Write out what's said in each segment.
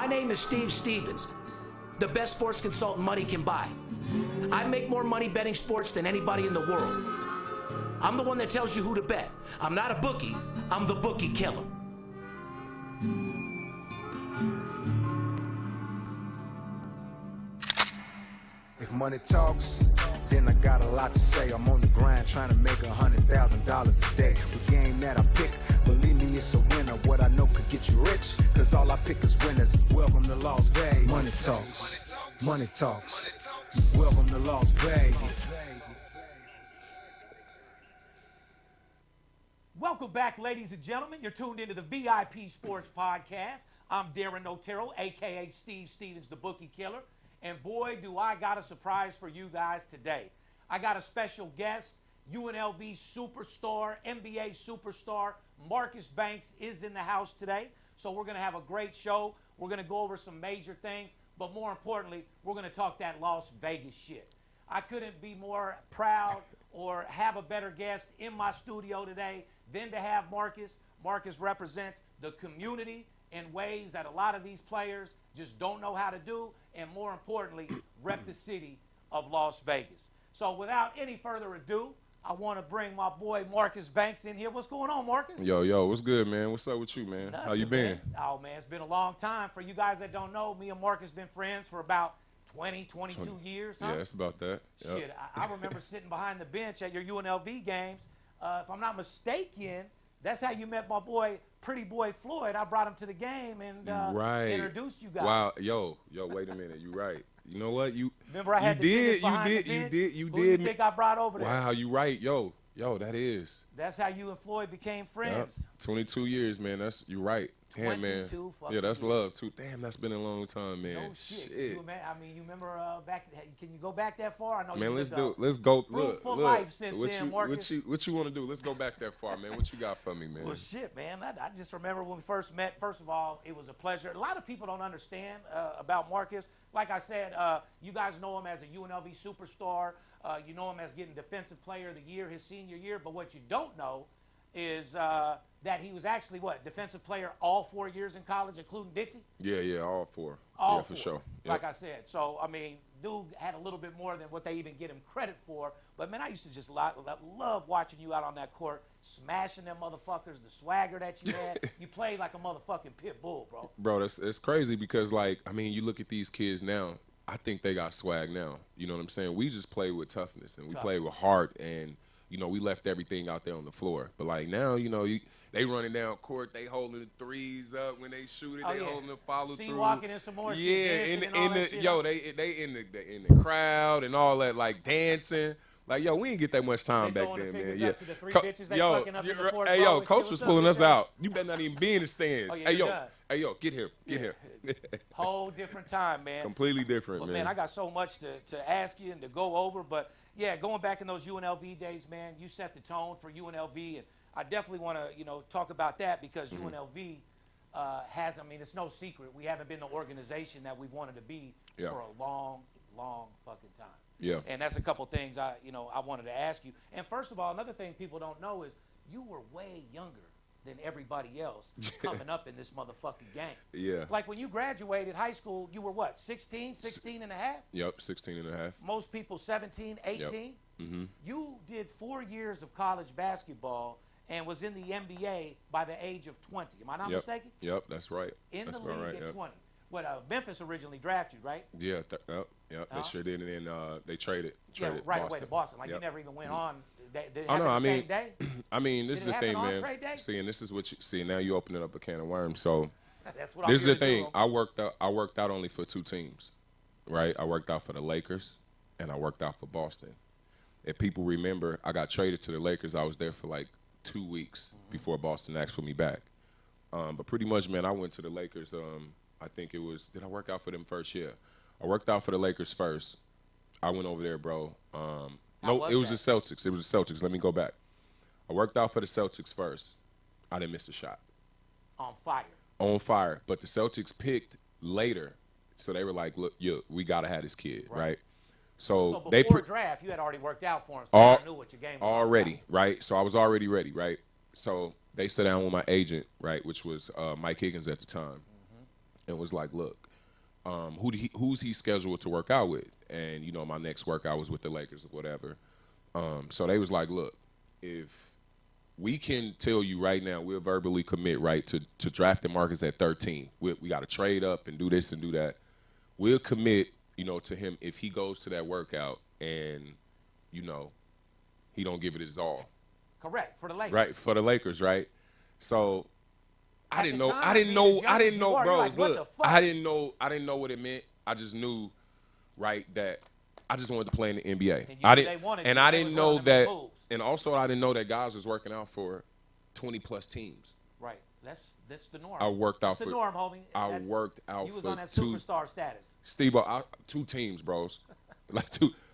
My name is Steve Stevens, the best sports consultant money can buy. I make more money betting sports than anybody in the world. I'm the one that tells you who to bet. I'm not a bookie, I'm the bookie killer. If money talks, then I got a lot to say. I'm on the grind trying to make $100,000 a day. The game that I pick, believe me, it's a winner. What I know could get you rich, cause all I pick is winners. Welcome to Las Vegas. Money talks, money talks. Welcome to Las Vegas. Welcome back, ladies and gentlemen. You're tuned into the VIP Sports Podcast. I'm Darren Otero, a.k.a. Steve Stevens, the Bookie Killer. And boy, do I got a surprise for you guys today. I got a special guest, UNLV superstar, NBA superstar, Marcus Banks is in the house today. So we're going to have a great show. We're going to go over some major things. But more importantly, we're going to talk that Las Vegas shit. I couldn't be more proud or have a better guest in my studio today than to have Marcus. Marcus represents the community in ways that a lot of these players just don't know how to do, and more importantly, rep the city of Las Vegas. So without any further ado, I want to bring my boy Marcus Banks in here. What's going on, Marcus? Yo, what's good, man? What's up with you, man? Nothing, How you been? Man. Oh, man, it's been a long time. For you guys that don't know, me and Marcus been friends for about 22 years, huh? Yeah, it's about that. Yep. Shit, I remember sitting behind the bench at your UNLV games. If I'm not mistaken, that's how you met my boy, Pretty Boy Floyd. I brought him to the game and introduced you guys. Wow, yo, wait a minute. You right. You know what? You remember I had you the did, behind you the did, you bench? did, you Who did. you think I brought over there? Wow, you right. Yo, that is. That's how you and Floyd became friends. Yep. 22 years, man. That's you right. Damn, man. Yeah, that's love too. Damn, that's been a long time, man. No shit. You remember back? Can you go back that far? I know. Man, you let's was, do. Let's go. Look. Life since what then, you, Marcus. what you want to do? Let's go back that far, man. What you got for me, man? Well, shit, man. I just remember when we first met. First of all, it was a pleasure. A lot of people don't understand about Marcus. Like I said, you guys know him as a UNLV superstar. You know him as getting Defensive Player of the Year his senior year. But what you don't know is that he was actually, Defensive Player all 4 years in college, including Dixie? Yeah, all four. All yeah, four. for sure. Yep. Like I said. So, I mean, dude had a little bit more than what they even get him credit for. But, man, I used to just love watching you out on that court, smashing them motherfuckers, the swagger that you had. You played like a motherfucking pit bull, bro. Bro, it's crazy because, like, I mean, you look at these kids now, I think they got swag now. You know what I'm saying? We just play with toughness and we play with heart and, you know, we left everything out there on the floor. But, like, now, you know, they running down court, they holding the threes up when they shoot it, holding the follow through. Walking in some more shit. They in the crowd and all that, like dancing. Like, yo, we didn't get that much time back then, man. Yeah. To the three bitches they fucking up in the court, hey, yo, bro, coach was pulling us out. You better not even be in the stands. Oh, yeah, hey, yo, get here. Whole different time, man. Completely different, but, man. I got so much to ask you and to go over. But, yeah, going back in those UNLV days, man, you set the tone for UNLV. And I definitely want to, talk about that because UNLV has, it's no secret. We haven't been the organization that we've wanted to be for a long, long fucking time. Yeah. And that's a couple things I wanted to ask you. And first of all, another thing people don't know is you were way younger than everybody else coming up in this motherfucking game. Yeah. Like when you graduated high school, you were what, 16 and a half? Yep, 16 and a half. Most people 17, 18. Yep. Mm-hmm. You did 4 years of college basketball and was in the NBA by the age of 20. Am I not mistaken? Yep, that's right. In that's the league right, at 20. Memphis originally drafted you, right? Yeah, they sure did, and then they traded right Boston. away to Boston. Like you never even went on. Did it I know. happen the same day? I mean, this is the thing, man. See, and this is what you see. Now you opening up a can of worms. So that's what this is the thing. Do. I worked out only for 2 teams, right? I worked out for the Lakers and I worked out for Boston. If people remember, I got traded to the Lakers. I was there for like 2 weeks before Boston asked for me back. But pretty much, man, I went to the Lakers. I think it was. Did I work out for them first? Yeah, I worked out for the Lakers first. I went over there, bro. No, it was the Celtics. It was the Celtics. Let me go back. I worked out for the Celtics first. I didn't miss a shot. On fire. On fire. But the Celtics picked later, so they were like, "Look, we gotta have this kid, right?" So they before draft, you had already worked out for him, so I knew what your game was already, right? So I was already ready, right? So they sat down with my agent, right, which was Mike Higgins at the time. and was like, look, who's he scheduled to work out with? And, you know, my next workout was with the Lakers or whatever. So they was like, look, if we can tell you right now, we'll verbally commit, right, to drafting Marcus at 13. We got to trade up and do this and do that. We'll commit, you know, to him if he goes to that workout and, you know, he don't give it his all. Correct, for the Lakers. Right, for the Lakers, right? So I didn't know, bros. Like, look, I didn't know what it meant. I just knew, right, that I just wanted to play in the NBA. And I didn't know that. And also, I didn't know that guys was working out for 20-plus teams. Right. That's the norm. I worked out That's the norm, homie. I worked out you was for on that superstar status. Steve, 2 teams, bros.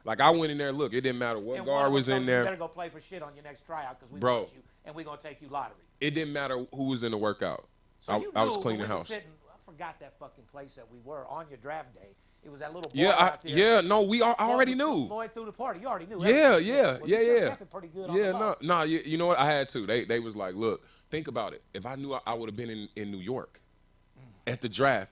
Like I went in there. Look, it didn't matter what guard was in there. You better go play for shit on your next tryout because we want you, and we're gonna take you lottery. It didn't matter who was in the workout. So I was cleaning house. I forgot that fucking place that we were on your draft day. It was that little bar out there. I already knew. Floyd through the party. You already knew. Yeah. Pretty good on Nah, you know what? I had to. They was like, look, think about it. If I knew I would have been in New York at the draft.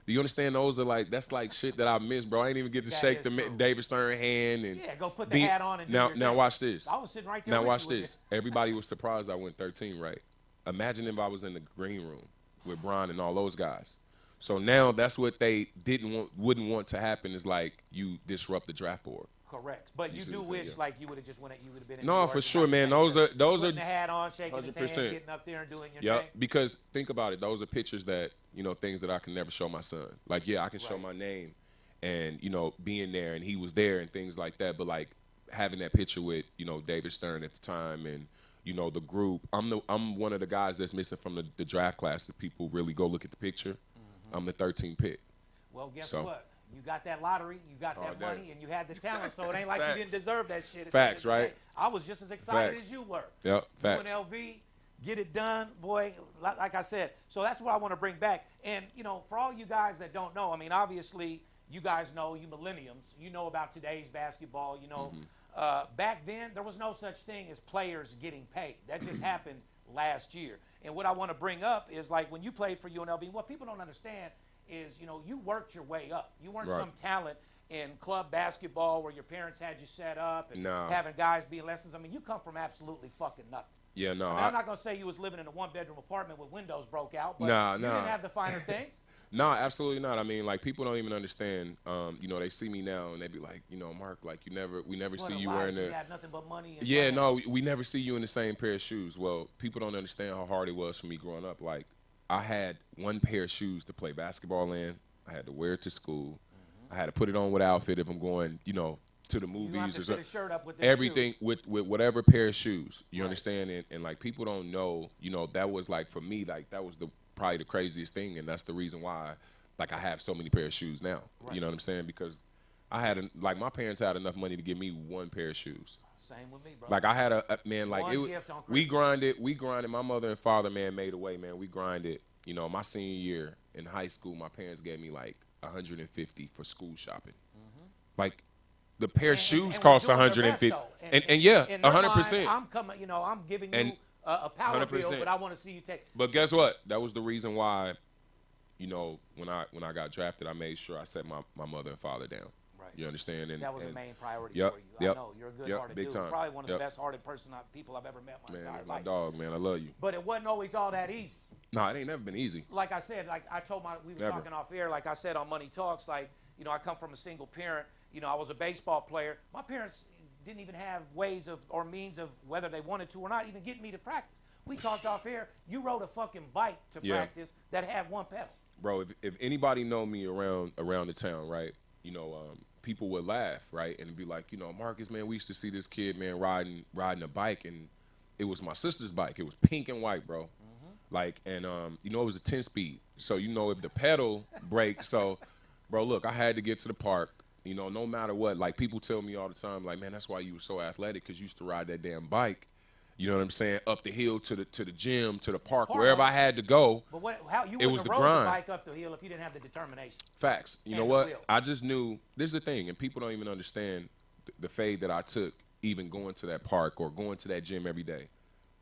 Do you understand? Those are like, that's like shit that I missed, bro. I ain't even get to shake the David Stern hand and go put the hat on and now watch this. I was sitting right there. Now watch this. Everybody was surprised I went 13, right? Imagine if I was in the green room with Bron and all those guys. So now that's what they wouldn't want to happen is like you disrupt the draft board. Correct, but you do wish like you would have just went. You would have been. In no, for sure, man. Those are putting the hat on, shaking 100%. His hand, getting up there and doing your thing. Because think about it. Those are pictures that things that I can never show my son. Like, I can show my name, and being there, and he was there, and things like that. But like having that picture with David Stern at the time, and the group. I'm one of the guys that's missing from the draft class. If people really go look at the picture, I'm the 13th pick. Well, guess what? You got that lottery, you got that money, and you had the talent, so it ain't like you didn't deserve that shit. Facts, right? I was just as excited as you were. Yep, facts. UNLV, get it done, boy, like I said. So that's what I want to bring back. And, for all you guys that don't know, I mean, obviously, you guys know, you millenniums, you know about today's basketball, back then, there was no such thing as players getting paid. That just happened last year. And what I want to bring up is, like, when you played for UNLV, what people don't understand is, you worked your way up. You weren't some talent in club basketball where your parents had you set up and having guys be in lessons. I mean, you come from absolutely fucking nothing. Yeah, no. I'm not going to say you was living in a one-bedroom apartment with windows broke out, but you didn't have the finer things. No, absolutely not. I mean, like, people don't even understand. They see me now and they be like, Mark, like, we never see you wearing You had nothing but money. We never see you in the same pair of shoes. Well, people don't understand how hard it was for me growing up. Like, I had one pair of shoes to play basketball in. I had to wear it to school. I had to put it on with an outfit if I'm going, to the movies or something. Shirt up with everything shoes. with whatever pair of shoes. You understand? And like, people don't know, that was like, for me, like, that was probably the craziest thing, and that's the reason why, like, I have so many pair of shoes now. Right. You know what I'm saying? Because my parents had enough money to give me one pair of shoes. Same with me, bro. Like, I had we grinded. My mother and father, man, made a way, man. We grinded. My senior year in high school, my parents gave me like $150 for school shopping. Like, the pair of shoes cost $150. And 100%. I'm coming, I'm giving you a power 100%. Bill, but I want to see you take. But guess what? That was the reason why, when I got drafted, I made sure I set my mother and father down. Right. You understand? And that was a main priority for you. I know you're a good-hearted dude. Time. Probably one of the best-hearted people I've ever met in my entire life. My dog, man. I love you. But it wasn't always all that easy. No, it ain't never been easy. Like I said, we were talking off air. Like I said on Money Talks, like I come from a single parent. I was a baseball player. My parents didn't even have ways of or means of whether they wanted to or not even getting me to practice. We talked off air. You rode a fucking bike to practice that had one pedal. Bro, if anybody know me around the town, right? People would laugh, right, and be like, Marcus, man, we used to see this kid, man, riding a bike, and it was my sister's bike. It was pink and white, bro. Like, and it was a 10-speed. So if the pedal breaks, so, bro, look, I had to get to the park. No matter what, like, people tell me all the time, like, man, that's why you were so athletic, because you used to ride that damn bike. You know what I'm saying? Up the hill to the gym, to the park, wherever I had to go. But you it was the the grind. The bike up the hill if you didn't have the determination. Facts. You know what? I just knew. This is the thing, and people don't even understand the fade that I took, even going to that park or going to that gym every day.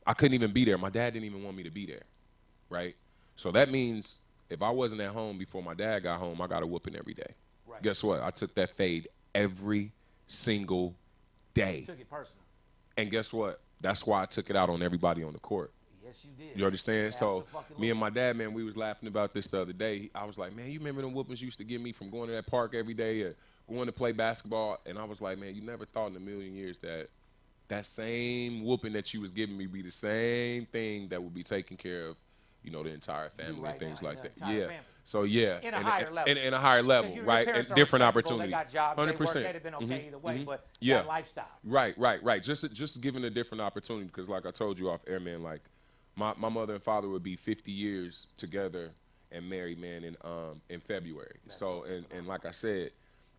I couldn't even be there. My dad didn't even want me to be there, right? So that means if I wasn't at home before my dad got home, I got a whooping every day. Right. Guess what? I took that fade every single day. You took it personal. And guess what? That's why I took it out on everybody on the court. Yes, you did. You understand? So Absolutely. me and my dad, man, we was laughing about this the other day. I was like, man, you remember them whoopings you used to give me from going to that park every day or going to play basketball? And I was like, man, you never thought in a million years that that same whooping that you was giving me be the same thing that would be taking care of, you know, the entire family and things like that. Yeah. Family. So yeah, In a higher level. In a higher level, right? And different opportunity. They got jobs. 100%. They work. They'd have been okay either way, but Yeah. that lifestyle. Right. Just giving a different opportunity because, like I told you off air, man, like my mother and father would be 50 years together and married, man, in February. So and like I said,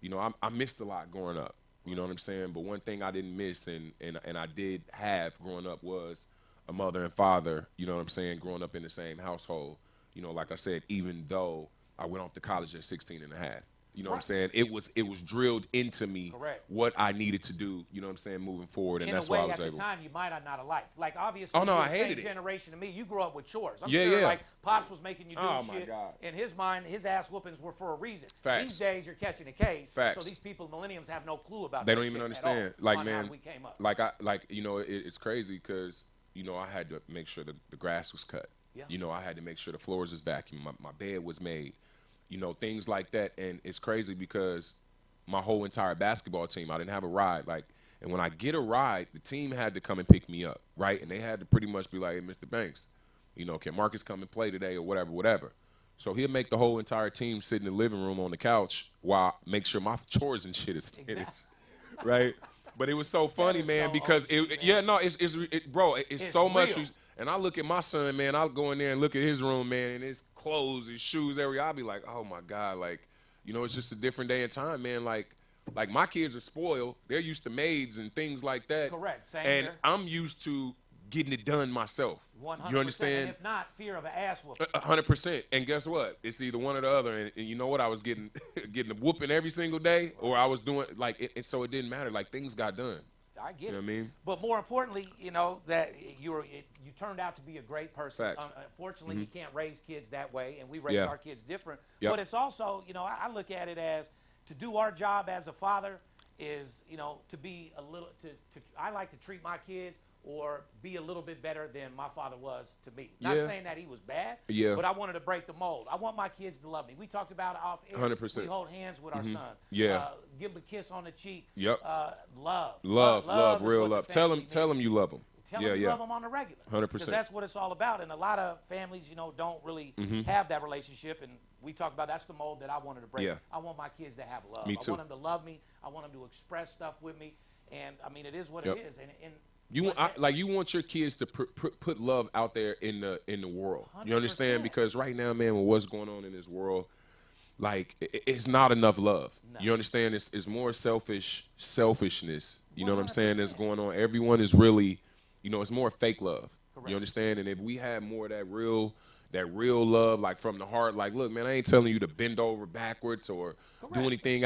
you know, I missed a lot growing up. You know what I'm saying? But one thing I didn't miss and I did have growing up was a mother and father, you know what I'm saying, growing up in the same household. You know, like I said, even though I went off to college at 16 and a half. You know what I'm saying? It was drilled into me what I needed to do, you know what I'm saying, moving forward. And that's why I was able. At the time, you might have not liked. Like, obviously, Oh, no, I you're the hated same it. generation to me. You grew up with chores. I'm Yeah, sure, yeah. like, Pops was making you do Oh, shit. my God. In his mind, his ass whoopings were for a reason. Facts. These days, you're catching a case. Facts. So these people, millennials, have no clue about They that don't even shit understand. at all Like, on man, how we came up. like you know, it's crazy because, you know, I had to make sure that the grass was cut. Yeah. You know, I had to make sure the floors was vacuumed, my bed was made, you know, things like that. And it's crazy because my whole entire basketball team, I didn't have a ride. Like, and when I get a ride, the team had to come and pick me up, right? And they had to pretty much be like, hey, Mr. Banks, you know, can Marcus come and play today or whatever. So he'll make the whole entire team sit in the living room on the couch while I make sure my chores and shit is finished, right? But it was so funny, man, so because bro, it's so much. real. And I look at my son, man. I'll go in there and look at his room, man, and his clothes, his shoes, everything. I'll be like, oh my God, like, you know, it's just a different day and time, man. Like my kids are spoiled. They're used to maids and things like that. Correct. Same and here. I'm used to getting it done myself. 100%. You understand? And if not, fear of an ass whooping. 100%. And guess what? It's either one or the other. And you know what? I was getting a whooping every single day, or I was doing and so it didn't matter. Like things got done. I get You know it. what I mean? But more importantly, you know, that you turned out to be a great person. Facts. Unfortunately, you can't raise kids that way, and we raise Yeah. our kids different. Yep. But it's also, you know, I look at it as to do our job as a father is, you know, to be a little, I like to treat my kids or be a little bit better than my father was to me. Not Yeah. saying that he was bad, Yeah. but I wanted to break the mold. I want my kids to love me. We talked about it off air. 100%. We hold hands with our sons. Yeah. Give them a kiss on the cheek. Yep. Love. Love, is real what the love. family Tell them needs. you love them. Tell Yeah, them you yeah. love them on the regular. 100%. Because that's what it's all about. And a lot of families, you know, don't really have that relationship. And we talk about that's the mold that I wanted to break. Yeah. I want my kids to have love. Me too. I want them to love me. I want them to express stuff with me. And, I mean, it is what Yep. it is. And You want you want your kids to put love out there in the world. You understand? 100%. Because right now, man, with what's going on in this world, like it's not enough love. No. You understand? It's more selfishness. You know what I'm saying? That's 100%. going on. Everyone is really, you know, it's more fake love. Correct. You understand? And if we had more of that real love, like from the heart, like, look, man, I ain't telling you to bend over backwards or do anything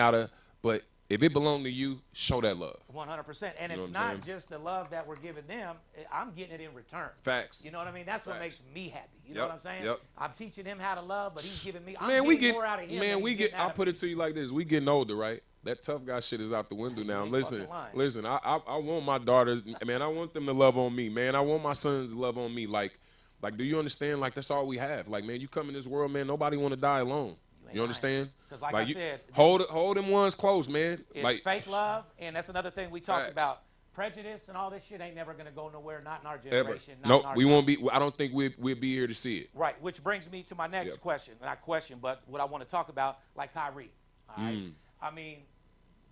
but if it belonged to you, show that love. 100%. And You know it's what I'm not saying? just the love that we're giving them. I'm getting it in return. Facts. You know what I mean? That's what Facts. makes me happy. You know Yep, what I'm saying? yep. I'm teaching him how to love, but he's giving me. I'm Man, getting more out of him. than he's getting out I'll of put me. it to you like this. We getting older, right? That tough guy shit is out the window now. ain't Listen, fucking lying. I want my daughters, man, I want them to love on me, man. I want my sons to love on me. Like, do you understand? Like, that's all we have. Like, man, you come in this world, man, nobody want to die alone. ain't You understand? 'Cause like I you, said, hold them ones close, man. It's Like, fake love, and that's another thing we talked Facts. about. Prejudice and all this shit ain't never gonna go nowhere. Not in our ever. generation. Not in Nope, our we time. won't be. I don't think we'll be here to see it. Right, which brings me to my next Yep. question. Not question, but what I want to talk about, like Kyrie. All right. Mm. I mean,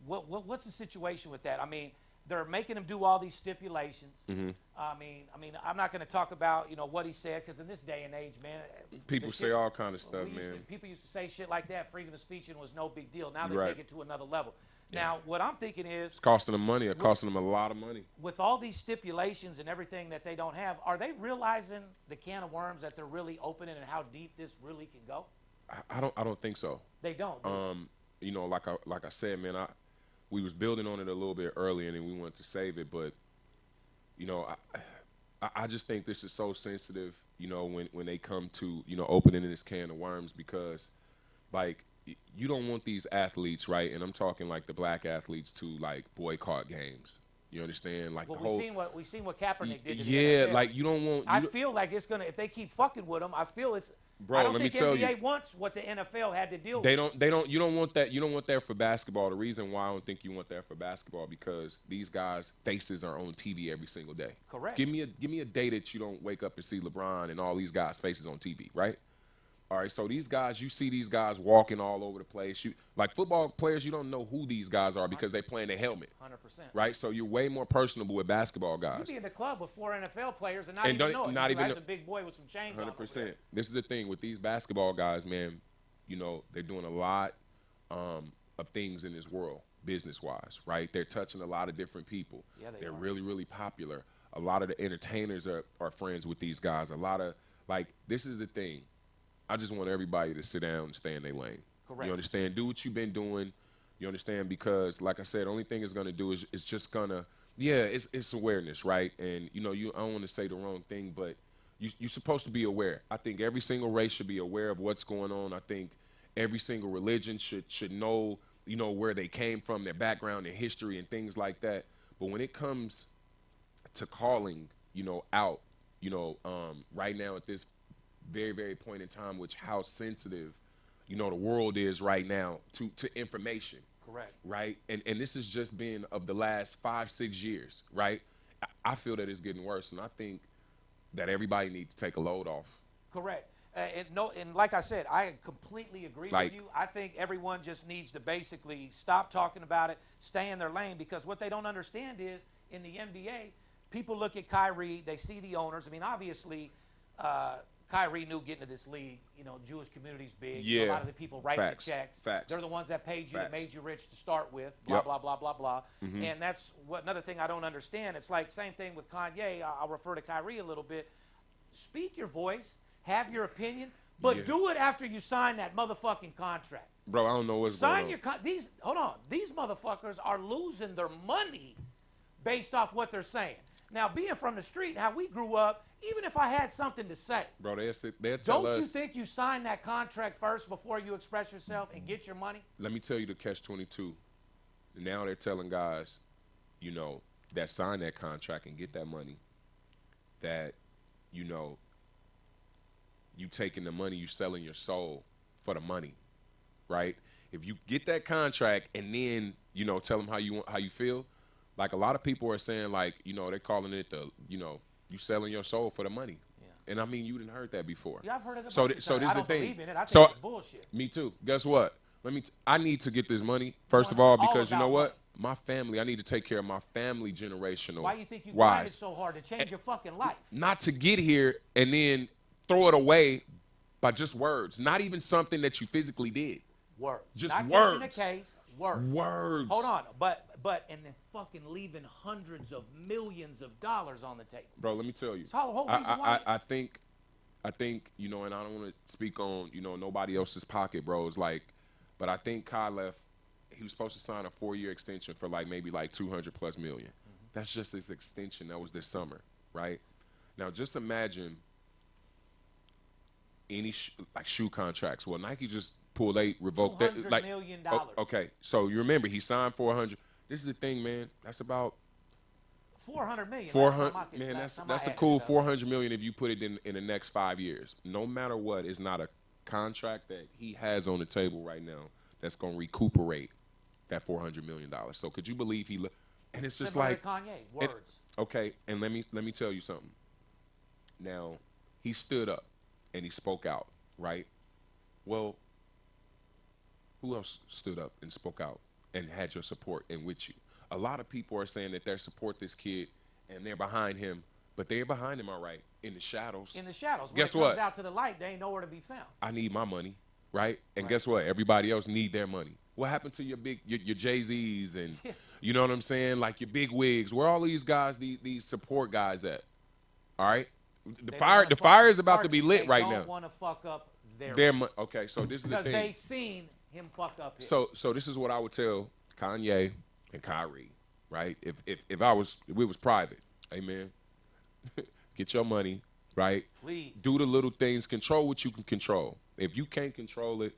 what's the situation with that? I mean, they're making him do all these stipulations. Mm-hmm. I mean, I'm not going to talk about what he said because in this day and age, man, People the say shit- all kind of stuff, man. People used to say shit like that. Freedom of speech and was no big deal. Now they Right. take it to another level. Now, what I'm thinking is, It's costing them money. It costing them a lot of money. with all these stipulations and everything that they don't have, are they realizing the can of worms that they're really opening and how deep this really can go? I don't think so. They don't. do they? You know, like I said, man, we was building on it a little bit earlier, and then we wanted to save it, but you know, I just think this is so sensitive, you know, when they come to, you know, opening this can of worms, because like you don't want these athletes, right? And I'm talking like the black athletes to like boycott games. You understand? Like Well, the whole we seen what Kaepernick did to the yeah, NFL. like you don't want. I feel like it's gonna, if they keep fucking with them, I feel it's. Bro, I don't let me think tell NBA you. wants what the NFL had to deal with. You don't want that. You don't want that for basketball. The reason why I don't think you want that for basketball, because these guys' faces are on TV every single day. Correct. Give me a day that you don't wake up and see LeBron and all these guys' faces on TV, right? All right, so these guys, you see these guys walking all over the place. Like football players, you don't know who these guys are because they play in a helmet. 100%. Right? So you're way more personable with basketball guys. You be in the club with 4 NFL players and not even know it. Not even That's a big boy with some chains on. 100%. This is the thing with these basketball guys, man. You know, they're doing a lot of things in this world, business-wise, right? They're touching a lot of different people. Yeah, they're are. really, really popular. A lot of the entertainers are friends with these guys. A lot of, like, this is the thing. I just want everybody to sit down and stay in their lane. Correct. You understand? Do what you've been doing. You understand? Because, like I said, the only thing it's going to do is it's just going to, it's awareness, right? And, you know, I don't want to say the wrong thing, but you're supposed to be aware. I think every single race should be aware of what's going on. I think every single religion should know, you know, where they came from, their background, their history, and things like that. But when it comes to calling, you know, out, you know, right now at this very, very point in time, which how sensitive, you know, the world is right now to information. Correct. Right? And this has just been of the last 5-6 years, right? I feel that it's getting worse, and I think that everybody needs to take a load off. Correct. And like I said, I completely agree with you. I think everyone just needs to basically stop talking about it, stay in their lane, because what they don't understand is in the NBA, people look at Kyrie, they see the owners. I mean, obviously, Kyrie knew getting to this league, you know, Jewish community's big. Yeah. You know, a lot of the people writing Facts. the checks. Facts. They're the ones that paid you, that Facts. made you rich to start with, blah, blah, blah, blah, blah. And that's what another thing I don't understand. It's like same thing with Kanye. I'll refer to Kyrie a little bit. Speak your voice, have your opinion, but do it after you sign that motherfucking contract. Bro, I don't know what's Sign going on. your hold on. These motherfuckers are losing their money based off what they're saying. Now, being from the street, how we grew up, even if I had something to say, Bro, they'll tell don't us. you think you sign that contract first before you express yourself and get your money? Let me tell you the catch-22. Now they're telling guys, you know, that sign that contract and get that money, that, you know, you taking the money, you selling your soul for the money, right? If you get that contract and then, you know, tell them how you feel, like a lot of people are saying, like, you know, they're calling it the, you know, you selling your soul for the money. Yeah. And I mean, you didn't heard that before. Yeah, I've heard it. So this this I is the don't thing. believe in it. I think So it's bullshit. me too. Guess what? I need to get this money first of all, because you know about what? My family. I need to take care of my family generational. Why you think you wise. grinded so hard to change your fucking life? Not to get here and then throw it away by just words. Not even something that you physically did. Words. Just Not words. catching a case. Words. Words. Hold on, but and then fucking leaving hundreds of millions of dollars on the table. Bro, let me tell you. It's the whole reason why. I think, you know, and I don't want to speak on, you know, nobody else's pocket, bro. It's like, but I think Kai left. He was supposed to sign a 4-year extension for like maybe like $200+ million. That's just his extension. That was this summer, right? Now just imagine any like shoe contracts. Well, Nike just revoked that. $200 Like, million. Okay, so you remember he signed 400. This is the thing, man. That's about $400 million. 400. Man, that's a cool 400 million if you put it in the next 5 years. No matter what, it's not a contract that he has on the table right now that's going to recuperate that $400 million. So could you believe he? And it's just Similar like to Kanye. Words. Okay, and let me tell you something. Now, he stood up and he spoke out, right? Well, who else stood up and spoke out and had your support and with you? A lot of people are saying that they support this kid and they're behind him, but they're behind him, all right, in the shadows. In the shadows. When Guess it what? comes out to the light, they ain't nowhere to be found. I need my money, right? And guess what? Everybody else need their money. What happened to your Jay-Z's and you know what I'm saying? Like your big wigs. Where all these guys, these support guys at? All right? The fire is about to be lit right now. They don't want to fuck up their money. Okay, so this is the thing. Because they seen him fuck up his. So this is what I would tell Kanye and Kyrie, right? If we was private, hey man, get your money, right? Please. Do the little things. Control what you can control. If you can't control it,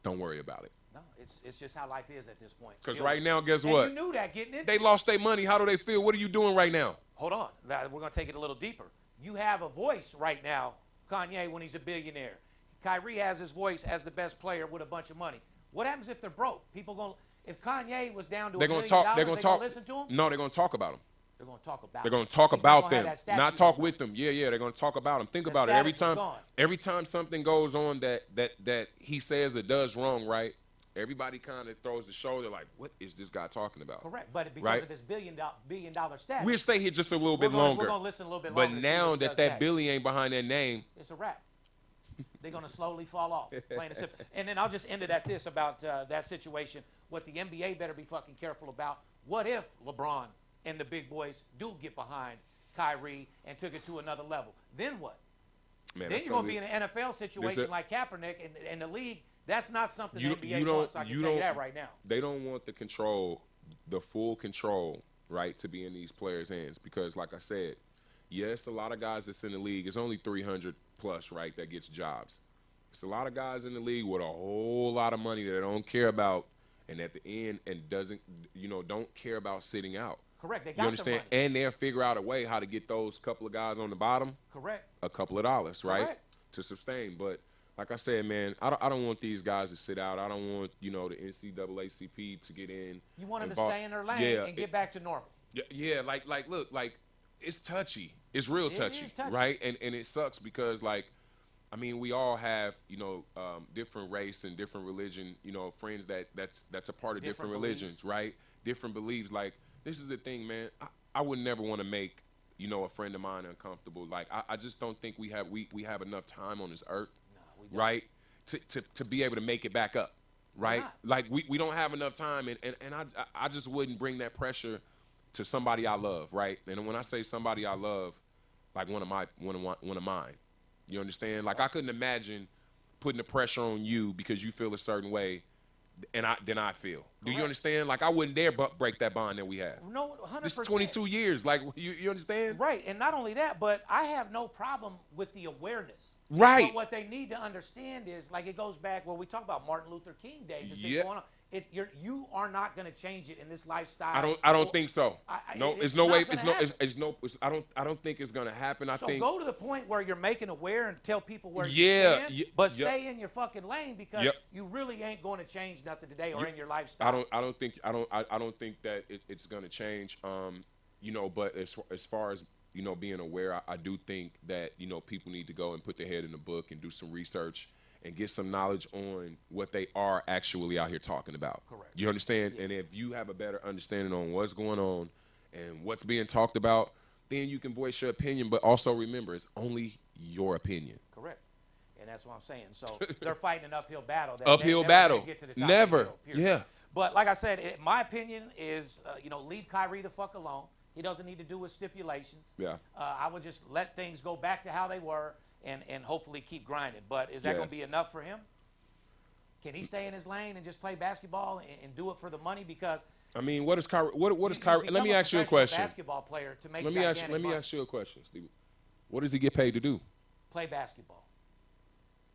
don't worry about it. No, it's just how life is at this point. Because right now, guess and what? You knew that getting in. They lost their money. How do they feel? What are you doing right now? Hold on. We're going to take it a little deeper. You have a voice right now, Kanye, when he's a billionaire. Kyrie has his voice as the best player with a bunch of money. What happens if they're broke? People going if Kanye was down to $1 million, They're going to talk. Listen to him? No, they're going to talk about him. They're going to talk about They're going to talk about them, not talk with with them. Yeah, they're going to talk about them. Think about it. Every time something goes on that he says or does wrong, right? Everybody kind of throws the shoulder like, what is this guy talking about? Correct, but because of his billion dollar status. We'll stay here just a little bit longer. We're going to listen a little bit but longer. But now that Billy ain't behind that name. It's a wrap. They're going to slowly fall off. Plain and simple. And then I'll just end it at this about that situation. What the NBA better be fucking careful about. What if LeBron and the big boys do get behind Kyrie and took it to another level? Then what? Man, then you're going to be in an NFL situation like Kaepernick and the league. That's not something the NBA wants. I can tell you that right now. They don't want the control, the full control, right, to be in these players' hands. Because, like I said, yes, a lot of guys that's in the league. It's only 300 plus, right, that gets jobs. It's a lot of guys in the league with a whole lot of money that they don't care about, and at the end, and don't care about sitting out. Correct. They got you understand? The money. And they'll figure out a way how to get those couple of guys on the bottom. Correct. A couple of dollars, right, Correct. to sustain. But like I said, man, I don't want these guys to sit out. I don't want the NCAACP to get in. You want them to stay in their lane and get back to normal. Yeah, look, it's touchy. It's real touchy, right? And it sucks because we all have different race and different religion. Friends that's a part of different religions, right? Different beliefs. Like this is the thing, man. I would never want to make a friend of mine uncomfortable. Like I just don't think we have enough time on this earth. Right, to be able to make it back up, right? Like we don't have enough time, and I just wouldn't bring that pressure to somebody I love, right? And when I say somebody I love, like one of mine, you understand? Like I couldn't imagine putting the pressure on you because you feel a certain way, and I feel. Do you understand? Like I wouldn't dare break that bond that we have. No, 100%. This is 22 years. Like you understand? Right, and not only that, but I have no problem with the awareness. Right. But what they need to understand is, like, it goes back where we talk about Martin Luther King days. Yeah. You are not going to change it in this lifestyle. I don't think so. There's no way. I don't think it's going to happen. I think go to the point where you're making aware and tell people where you stand, but stay in your fucking lane because you really ain't going to change nothing today or in your lifestyle. I don't think that it's going to change. But as far as being aware, I do think that people need to go and put their head in the book and do some research and get some knowledge on what they are actually out here talking about. Correct. You understand? Yes. And if you have a better understanding on what's going on and what's being talked about, then you can voice your opinion. But also remember, it's only your opinion. Correct. And that's what I'm saying. So they're fighting an uphill battle. Uphill battle. Get to the top Never. Yeah. But like I said, my opinion is, leave Kyrie the fuck alone. He doesn't need to do with stipulations. Yeah. I would just let things go back to how they were and hopefully keep grinding. But is that going to be enough for him? Can he stay in his lane and just play basketball and do it for the money? Because what is Kyrie? What is Kyrie? Let me ask you a question. Basketball player to make let me ask you a question, Steve. What does he get paid to do? Play basketball.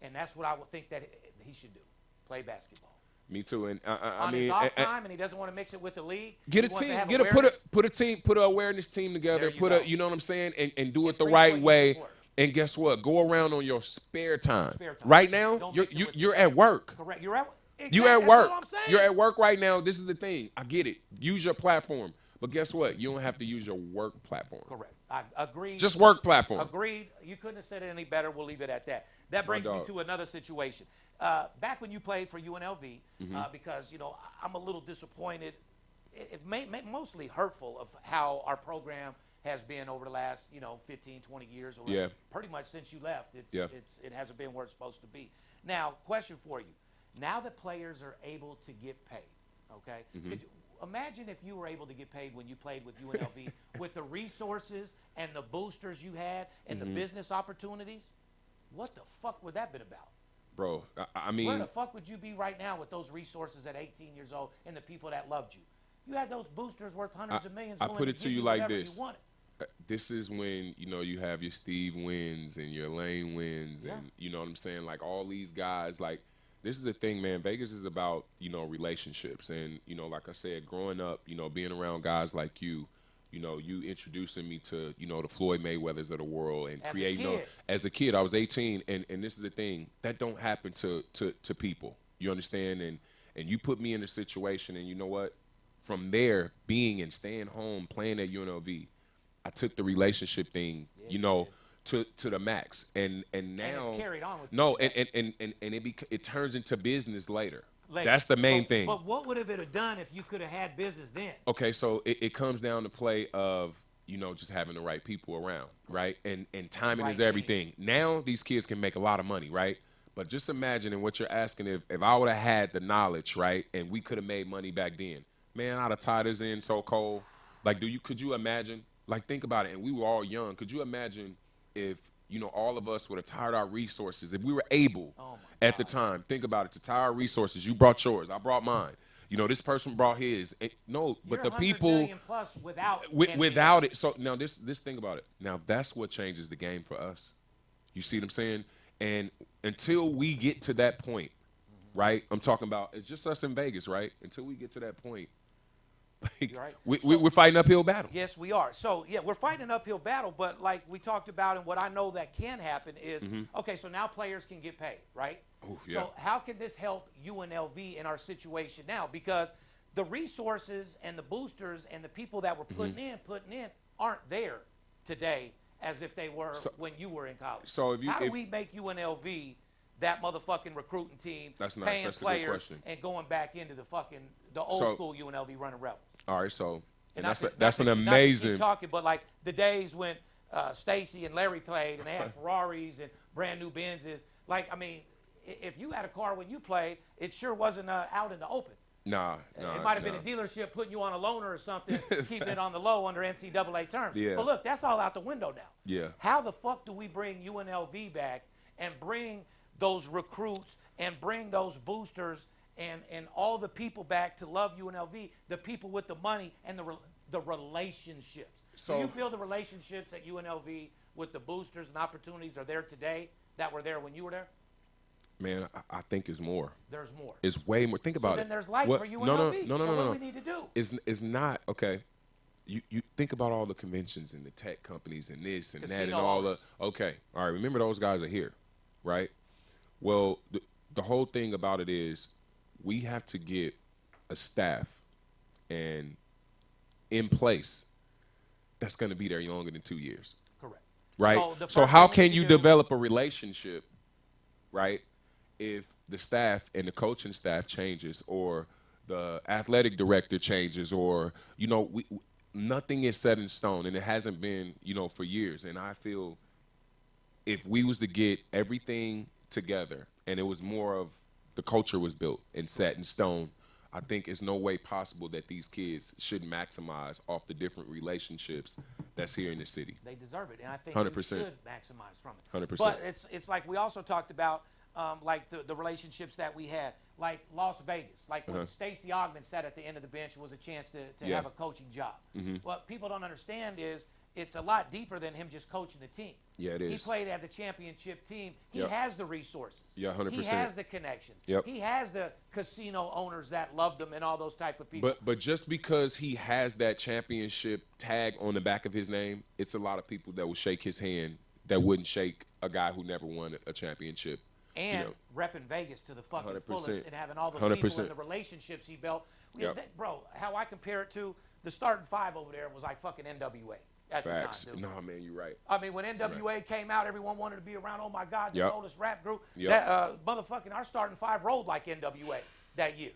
And that's what I would think that he should do. Play basketball. Me too, and on his off time, and he doesn't want to mix it with the league. Get a team, put an awareness team together. You know what I'm saying, and do it the right way. And guess what? Go around on your spare time. Right now, you're at work. Correct. You're at work. That's what I'm saying. You're at work right now. This is the thing. I get it. Use your platform, but guess what? You don't have to use your work platform. Correct. I agree. Just work platform. Agreed. You couldn't have said it any better. We'll leave it at that. That brings me to another situation. Back when you played for UNLV, because I'm a little disappointed. It may mostly hurtful of how our program has been over the last 15, 20 years, or pretty much since you left. It hasn't been where it's supposed to be. Now, question for you: now that players are able to get paid, okay? Imagine if you were able to get paid when you played with UNLV with the resources and the boosters you had and the business opportunities. What the fuck would that have been about? Bro, I mean, where the fuck would you be right now with those resources at 18 years old and the people that loved you? You had those boosters worth hundreds of millions. I put it to you like this. this is when, you know, you have your Steve Wins and your Lane Wins and, you know what I'm saying? Like, all these guys, like, this is the thing, man. Vegas is about, you know, relationships. And, you know, like I said, growing up, you know, being around guys like you know, you introducing me to, you know, the Floyd Mayweathers of the world and creating. As a kid, I was 18, and this is the thing that don't happen to people. You understand? And you put me in a situation, and you know what? From there, being and staying home, playing at UNLV, I took the relationship thing, you know, to the max. And now and it's carried on with no, you. and it turns into business later. That's the main thing. But what would have it have done if you could have had business then? Okay, so it comes down to play of, you know, just having the right people around, right? And timing is everything. Now these kids can make a lot of money, right? But just imagine, and what you're asking, if I would have had the knowledge, right, and we could have made money back then, man, I'd have tied us in so cold. Like, could you imagine? Like, think about it. And we were all young. Could you imagine if, you know, all of us would have tied our resources, if we were able at the time, think about it, to tie our resources. You brought yours, I brought mine. You know, this person brought his. No, but the people plus without without it. So now this thing about it. Now that's what changes the game for us. You see what I'm saying? And until we get to that point, right? I'm talking about, it's just us in Vegas, right? Until we get to that point, like, right. we're fighting uphill battle. Yes, we are. So, yeah, we're fighting an uphill battle, but like we talked about, and what I know that can happen is, okay, so now players can get paid, right? Oof, yeah. So how can this help UNLV in our situation now? Because the resources and the boosters and the people that we're putting in aren't there today as if they were when you were in college. So how do we make UNLV that motherfucking recruiting team, that's nice. paying That's a good players question. and going back into the old school UNLV running Rebels? All right, so and not that's an not to keep amazing talking, but like the days when Stacy and Larry played and they had Ferraris and brand new Benzes. Like, I mean, if you had a car when you played, it sure wasn't out in the open. Nah, it might have been a dealership putting you on a loaner or something, keeping it on the low under NCAA terms. Yeah. But look, that's all out the window now. Yeah. How the fuck do we bring UNLV back and bring those recruits and bring those boosters and all the people back to love UNLV, the people with the money and the relationships? So, do you feel the relationships at UNLV with the boosters and opportunities are there today that were there when you were there? Man, I think it's more. There's more. It's way more. Think about it. Then there's life for UNLV. No. So what do we need to do? It's not, okay. You think about all the conventions and the tech companies and this and that and all the, okay. All right, remember those guys are here, right? Well, the whole thing about it is we have to get a staff and in place that's going to be there longer than 2 years. Correct. Right? So how can you develop a relationship, right, if the staff and the coaching staff changes or the athletic director changes or, you know, nothing is set in stone, and it hasn't been, you know, for years. And I feel if we was to get everything together and it was more of the culture was built and set in stone, I think it's no way possible that these kids should maximize off the different relationships that's here in the city. They deserve it, and I think 100%. we should maximize from it. 100%. But it's like we also talked about, like the relationships that we had, like Las Vegas, like when Stacey Ogman sat at the end of the bench, it was a chance to have a coaching job. What people don't understand is it's a lot deeper than him just coaching the team. Yeah, it is. He played at the championship team. He has the resources. Yeah, 100%. He has the connections. Yep. He has the casino owners that loved him and all those type of people. But just because he has that championship tag on the back of his name, it's a lot of people that will shake his hand that wouldn't shake a guy who never won a championship. And you know, repping Vegas to the fucking 100%. fullest and having all those 100%. people and the relationships he built. Bro, how I compare it to the starting five over there was like fucking NWA at Facts. the time. No, man, you're right. I mean, when NWA came out, everyone wanted to be around. Oh, my God, the oldest rap group. Yep. That motherfucking our starting five rolled like NWA that year.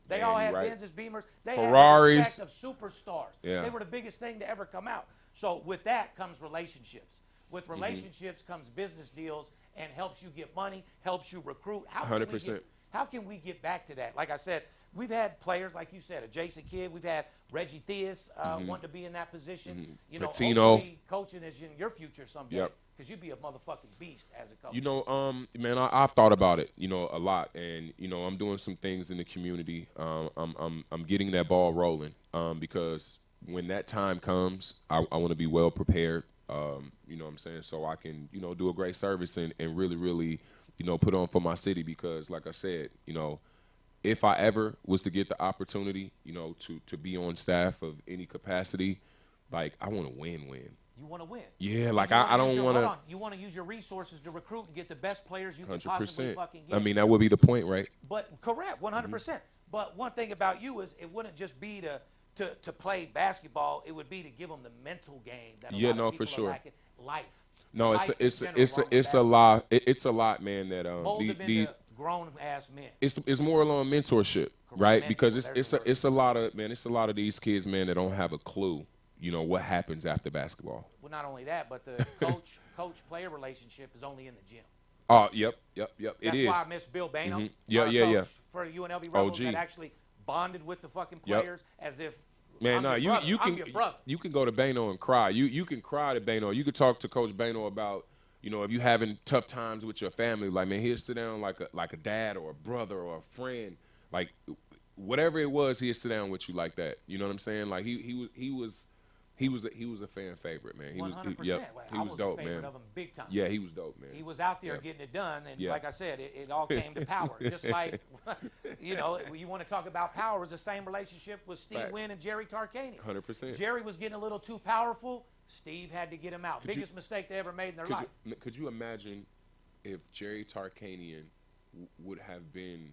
They all had Benzes, Beamers. They Ferraris. had the respect of superstars. Yeah. They were the biggest thing to ever come out. So with that comes relationships. With relationships comes business deals and helps you get money, helps you recruit. How 100%. How can we get back to that? Like I said, we've had players, like you said, a Jason Kidd. We've had Reggie Theus wanting to be in that position. You know, Patino. hopefully coaching is in your future someday. Because you'd be a motherfucking beast as a coach. You know, man, I've thought about it, you know, a lot, and you know, I'm doing some things in the community. I'm getting that ball rolling because when that time comes, I want to be well prepared. You know what I'm saying? So I can, you know, do a great service and really, really, you know, put on for my city because, like I said, you know, if I ever was to get the opportunity, you know, to be on staff of any capacity, like I want to win. You want to win. Yeah, like I don't want to. You want to use your resources to recruit and get the best players you can possibly fucking get. I mean, that would be the point, right? But correct, 100%. But one thing about you is it wouldn't just be to play basketball. It would be to give them the mental game that a lot of people for sure. are lacking. Life. No, Life it's a lot. It's a lot, man. That mold them into grown ass men. It's more along mentorship, right? Mentor, because it's a lot of these kids, man, that don't have a clue. You know what happens after basketball. Well, not only that, but the coach-player relationship is only in the gym. Oh, yep. It is. That's why I miss Bill Bano. Mm-hmm. Yeah. For UNLV Rebels that actually bonded with the fucking players as if. Man, I'm your brother. You can go to Bano and cry. You can cry to Bano. You can talk to Coach Bano about, you know, if you're having tough times with your family, like, man, he'll sit down like a dad or a brother or a friend, like whatever it was, he'll sit down with you like that. You know what I'm saying? Like he was a fan favorite, man. He 100%. He was dope, man. Of him big time. Yeah, he was dope, man. He was out there getting it done, and like I said, it all came to power. Just like, you know, you want to talk about power, it's the same relationship with Steve Wynn and Jerry Tarkanian. 100%. Jerry was getting a little too powerful. Steve had to get him out. Biggest mistake they ever made in their life. Could you imagine if Jerry Tarkanian would have been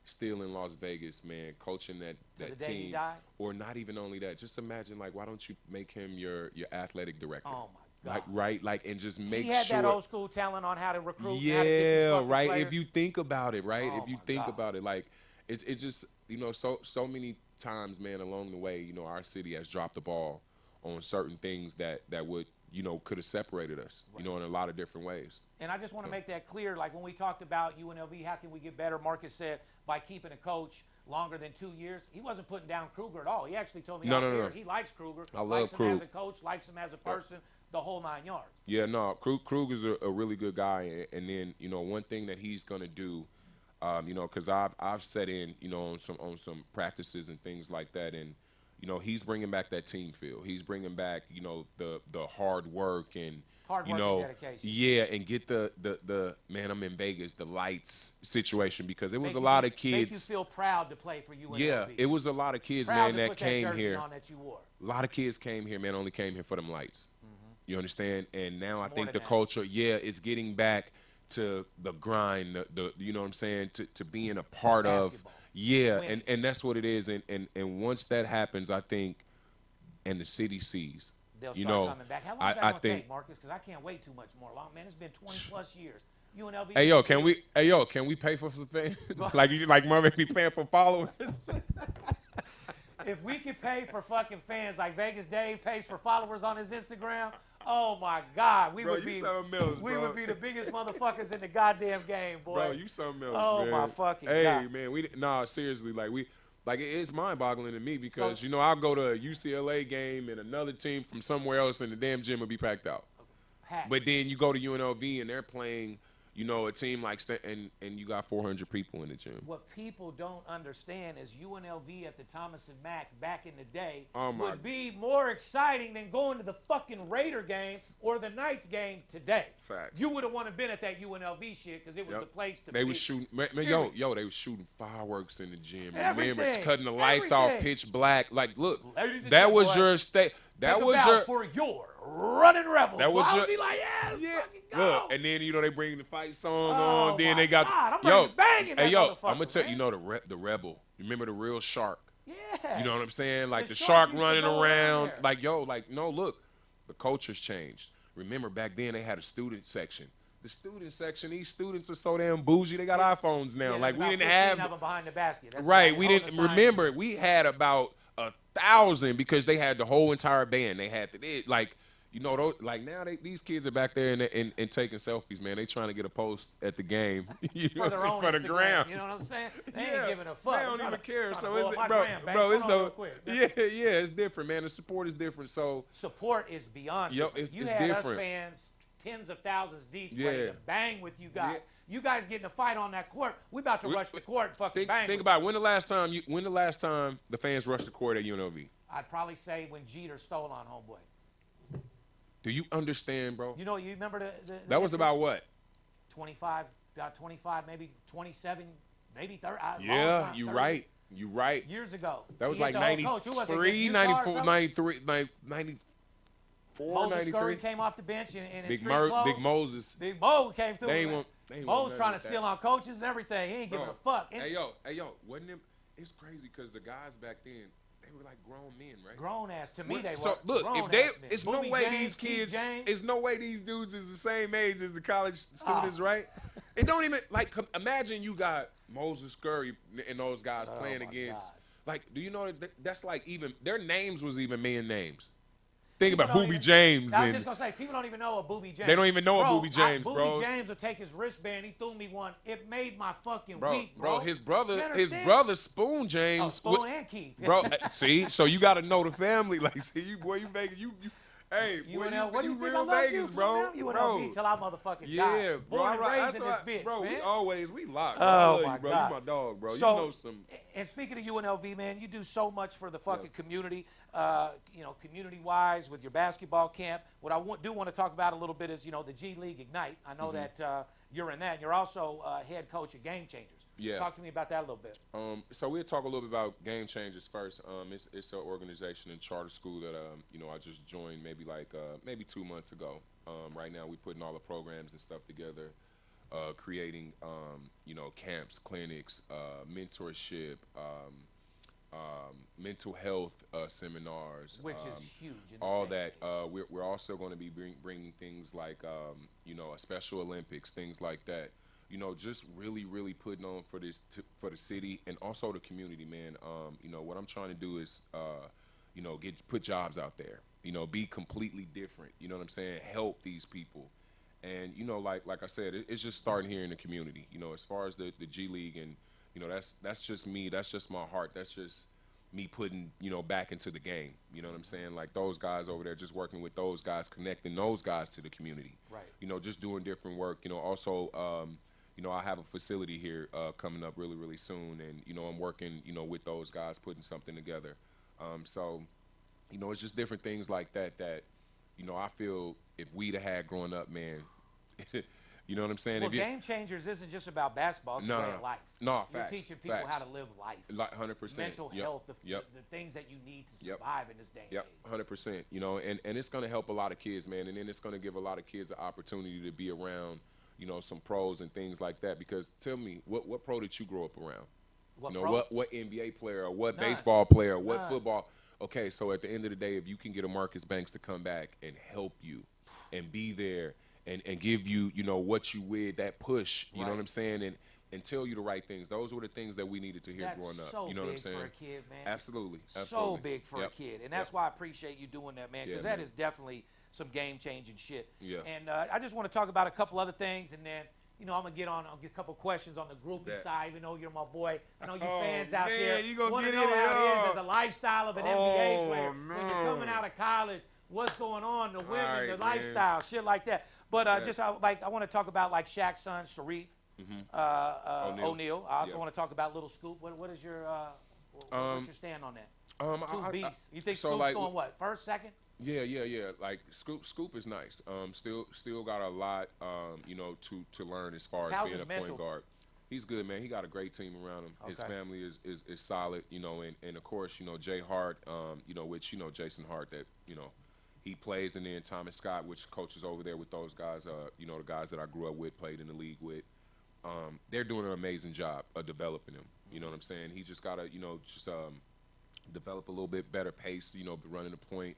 still in Las Vegas, man, coaching that team, or not even only that? Just imagine, like, why don't you make him your athletic director? Oh my God! Like, and just make sure. He had that old school talent on how to recruit. Yeah, how to get right. Players. If you think about it, right. Oh if you think about it, like, it's just, you know, so many times, man, along the way, you know, our city has dropped the ball on certain things that would, you know, could have separated us, you know, in a lot of different ways. And I just want to make that clear. Like when we talked about UNLV, how can we get better? Marcus said by keeping a coach longer than 2 years. He wasn't putting down Kruger at all. He actually told me no. He likes Kruger. I love likes Krug. him as a coach, likes him as a person, the whole 9 yards. Yeah, no, Krug is a really good guy. And then, you know, one thing that he's going to do, you know, because I've set in, you know, on some practices and things like that. And, you know, he's bringing back that team feel. He's bringing back, you know, the hard work and, you know, and dedication. Yeah, and get the man, I'm in Vegas, the lights situation, because it was a lot of kids. Make you feel proud to play for UNLV. Yeah, it was a lot of kids, proud man, that came here. That you wore. A lot of kids came here, man, only came here for them lights. Mm-hmm. You understand? And now it's I think the culture, is getting back to the grind, the you know what I'm saying, to being a part of. Yeah, and that's what it is. And once that happens, I think, and the city sees, they'll start coming back. How long is that going to take, Marcus? Because I can't wait too much more. Man, it's been 20-plus years. UNLV. Hey, yo, can we pay for some fans? like Murray be paying for followers? If we could pay for fucking fans like Vegas Dave pays for followers on his Instagram, oh my God, we would be the biggest motherfuckers in the goddamn game, boy. Bro, you something else, oh, man. My fucking hey, God. Hey, man, seriously, it's mind-boggling to me because, you know, I'll go to a UCLA game and another team from somewhere else and the damn gym will be packed out. But then you go to UNLV and they're playing, you know, a team like and you got 400 people in the gym. What people don't understand is UNLV at the Thomas and Mack back in the day would be more exciting than going to the fucking Raider game or the Knights game today. Facts. You would have wanted to been at that UNLV shit because it was the place to be. They was shooting, man, they was shooting fireworks in the gym. Everything. Remember, cutting the lights off pitch black. Like, look, Ladies that was your state. That was your for your running rebels. That was your. Be like, yeah. Go. Look, and then, you know, they bring the fight song on. Then they got I'm banging. Hey, yo, I'm gonna tell you, know, the rebel. Remember the real shark? Yeah. You know what I'm saying? Like the shark running around. Like, yo, like, no, look, the culture's changed. Remember back then they had a student section. The student section, these students are so damn bougie. They got iPhones now. Like we didn't have of them behind the basket. That's right. We didn't remember. We had about 1,000 because they had the whole entire band. They had like, you know, those, like now these kids are back there and taking selfies, man. They trying to get a post at the game for their own for the gram. You know what I'm saying? They ain't giving a fuck. They don't even care. So it's bro, it's so it's different, man. The support is different. So support is beyond. It's had different. Us fans tens of thousands deep, Yeah. ready to bang with you guys. Yeah. You guys get in a fight on that court. We about to rush the court and fucking bang. Think with about when the last time the fans rushed the court at UNLV. you. I'd probably say when Jeter stole on homeboy. Do you understand, bro? You remember the That was about what? 25, got 25, maybe 27, maybe 30. Yeah, you right. You right. Years ago. That was He like hit the whole coach. Who was it, 93, against Utah or 94, something? 93, 94, Moses 93. Curry came off the bench in his Big, street clothes. Big Moses. Big Mo came through. They ain't want Mo's nothing trying to with that. steal on coaches and everything. He ain't giving a Bro, fuck. Hey yo, wasn't them? It's crazy because the guys back then, they were like grown men, right? Grown ass to me, they So were. look, grown if they, ass men. it's Booby no way James, these Keith kids, James. it's no way these dudes is the same age as the college students, right? It don't even imagine you got Moses Curry and those guys playing my against. God. Like, do you know that's like even their names was even men names. Think People about don't Booby even- James I was and just gonna say, people don't even know a Booby James. They don't even know a Booby James, Booby bros. James would take his wristband. He threw me one. It made my fucking week, bro. his You brother understand? Spoon James, Oh, Spoon and Keith. bro. See, so you got to know the family. Like, see, you boy, you Vegas, you hey, boy, UNL, what do you think real I love Vegas, you, bro, UNLV till I motherfucking die. Yeah, bro. Born and Right, raised in this that's why- bitch, bro. man. We locked. Oh, I love my you, bro. God. You my dog, bro. So, you know some. And speaking of UNLV, man, you do so much for the fucking community, community-wise with your basketball camp. What I do want to talk about a little bit is, the G League Ignite. I know that you're in that. And you're also head coach of Game Changers. Yeah. Talk to me about that a little bit. So we'll talk a little bit about Game Changers first. It's an organization and charter school that I just joined maybe 2 months ago. Right now we're putting all the programs and stuff together, creating camps, clinics, mentorship, mental health seminars, Which is huge. In this all day that. and age. We're also going to be bringing things like a Special Olympics, things like that. Just really, really putting on for for the city and also the community, man. What I'm trying to do is, put jobs out there. Be completely different. You know what I'm saying? Help these people, and like I said, it's just starting here in the community. As far as the G League, and that's just me. That's just my heart. That's just me putting back into the game. You know what I'm saying? Like those guys over there, just working with those guys, connecting those guys to the community. Right. Just doing different work. Also. I have a facility here coming up really, really soon, and I'm working, with those guys, putting something together. So, it's just different things like that I feel if we'd have had growing up, man. You know what I'm saying? Well, if you, Game Changers isn't just about basketball. It's a way of life. No, You're facts. teaching people facts. how to live life. Like 100%. Mental Yep. health, Yep. the things that you need to Yep. survive in this day and Yep, age. 100%. And it's gonna help a lot of kids, man. And then it's gonna give a lot of kids an opportunity to be around, some pros and things like that. Because tell me, what pro did you grow up around? What pro? What NBA player or what None. baseball player or what None. football? Okay, so at the end of the day, if you can get a Marcus Banks to come back and help you and be there and give you, what you with, that push, you know what I'm saying? And tell you the right things. Those were the things that we needed to hear That's growing up. so You know what I'm big saying? for a kid, man. Absolutely. So big for a Yep. kid. And that's why I appreciate you doing that, man, because Yeah, that man. is definitely some game-changing shit. Yeah. And I just want to talk about a couple other things, and then, I'll get a couple questions on the groupie Bet. side, even though you're my boy. I know you Oh, fans out man, there you gonna want to get know in it, how it is oh. as a lifestyle of an NBA Oh, player. When you're man. coming out of college, what's going on, the women, right, the man. lifestyle, shit like that. But Yeah. I want to talk about like Shaq's son, Sharif. O'Neal. I also Yeah. want to talk about Little Scoop. What is your what's your stand on that? Two beasts. You think so, Scoop's like, going what? First, second? Yeah. Like Scoop is nice. Still got a lot, to learn as far as How's being his a mental? point guard. He's good, man. He got a great team around him. His Okay. family is solid, and of course, Jay Hart, which Jason Hart that he plays, and then Thomas Scott, which coaches over there with those guys. The guys that I grew up with, played in the league with. They're doing an amazing job of developing him. You know what I'm saying? He just gotta, develop a little bit better pace. Running the point.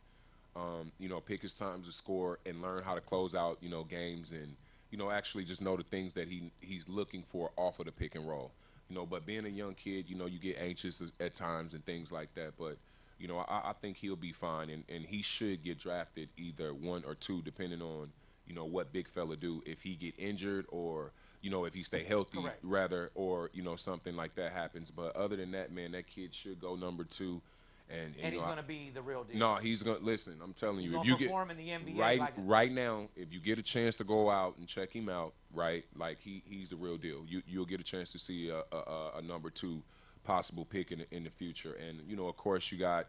Pick his times to score and learn how to close out, games and, actually just know the things that he's looking for off of the pick and roll. But being a young kid, you get anxious at times and things like that. But, I think he'll be fine and he should get drafted either 1 or 2, depending on, what big fella do. If he get injured or, if he stay healthy, Correct. rather, or, something like that happens. But other than that, man, that kid should go number 2. And he's going to be the real deal. No, he's going to listen. I'm telling you, He's if you gonna get perform in the NBA right now, if you get a chance to go out and check him out, right, like he's the real deal. You'll get a chance to see a number 2 possible pick in the future. And you know, of course, you got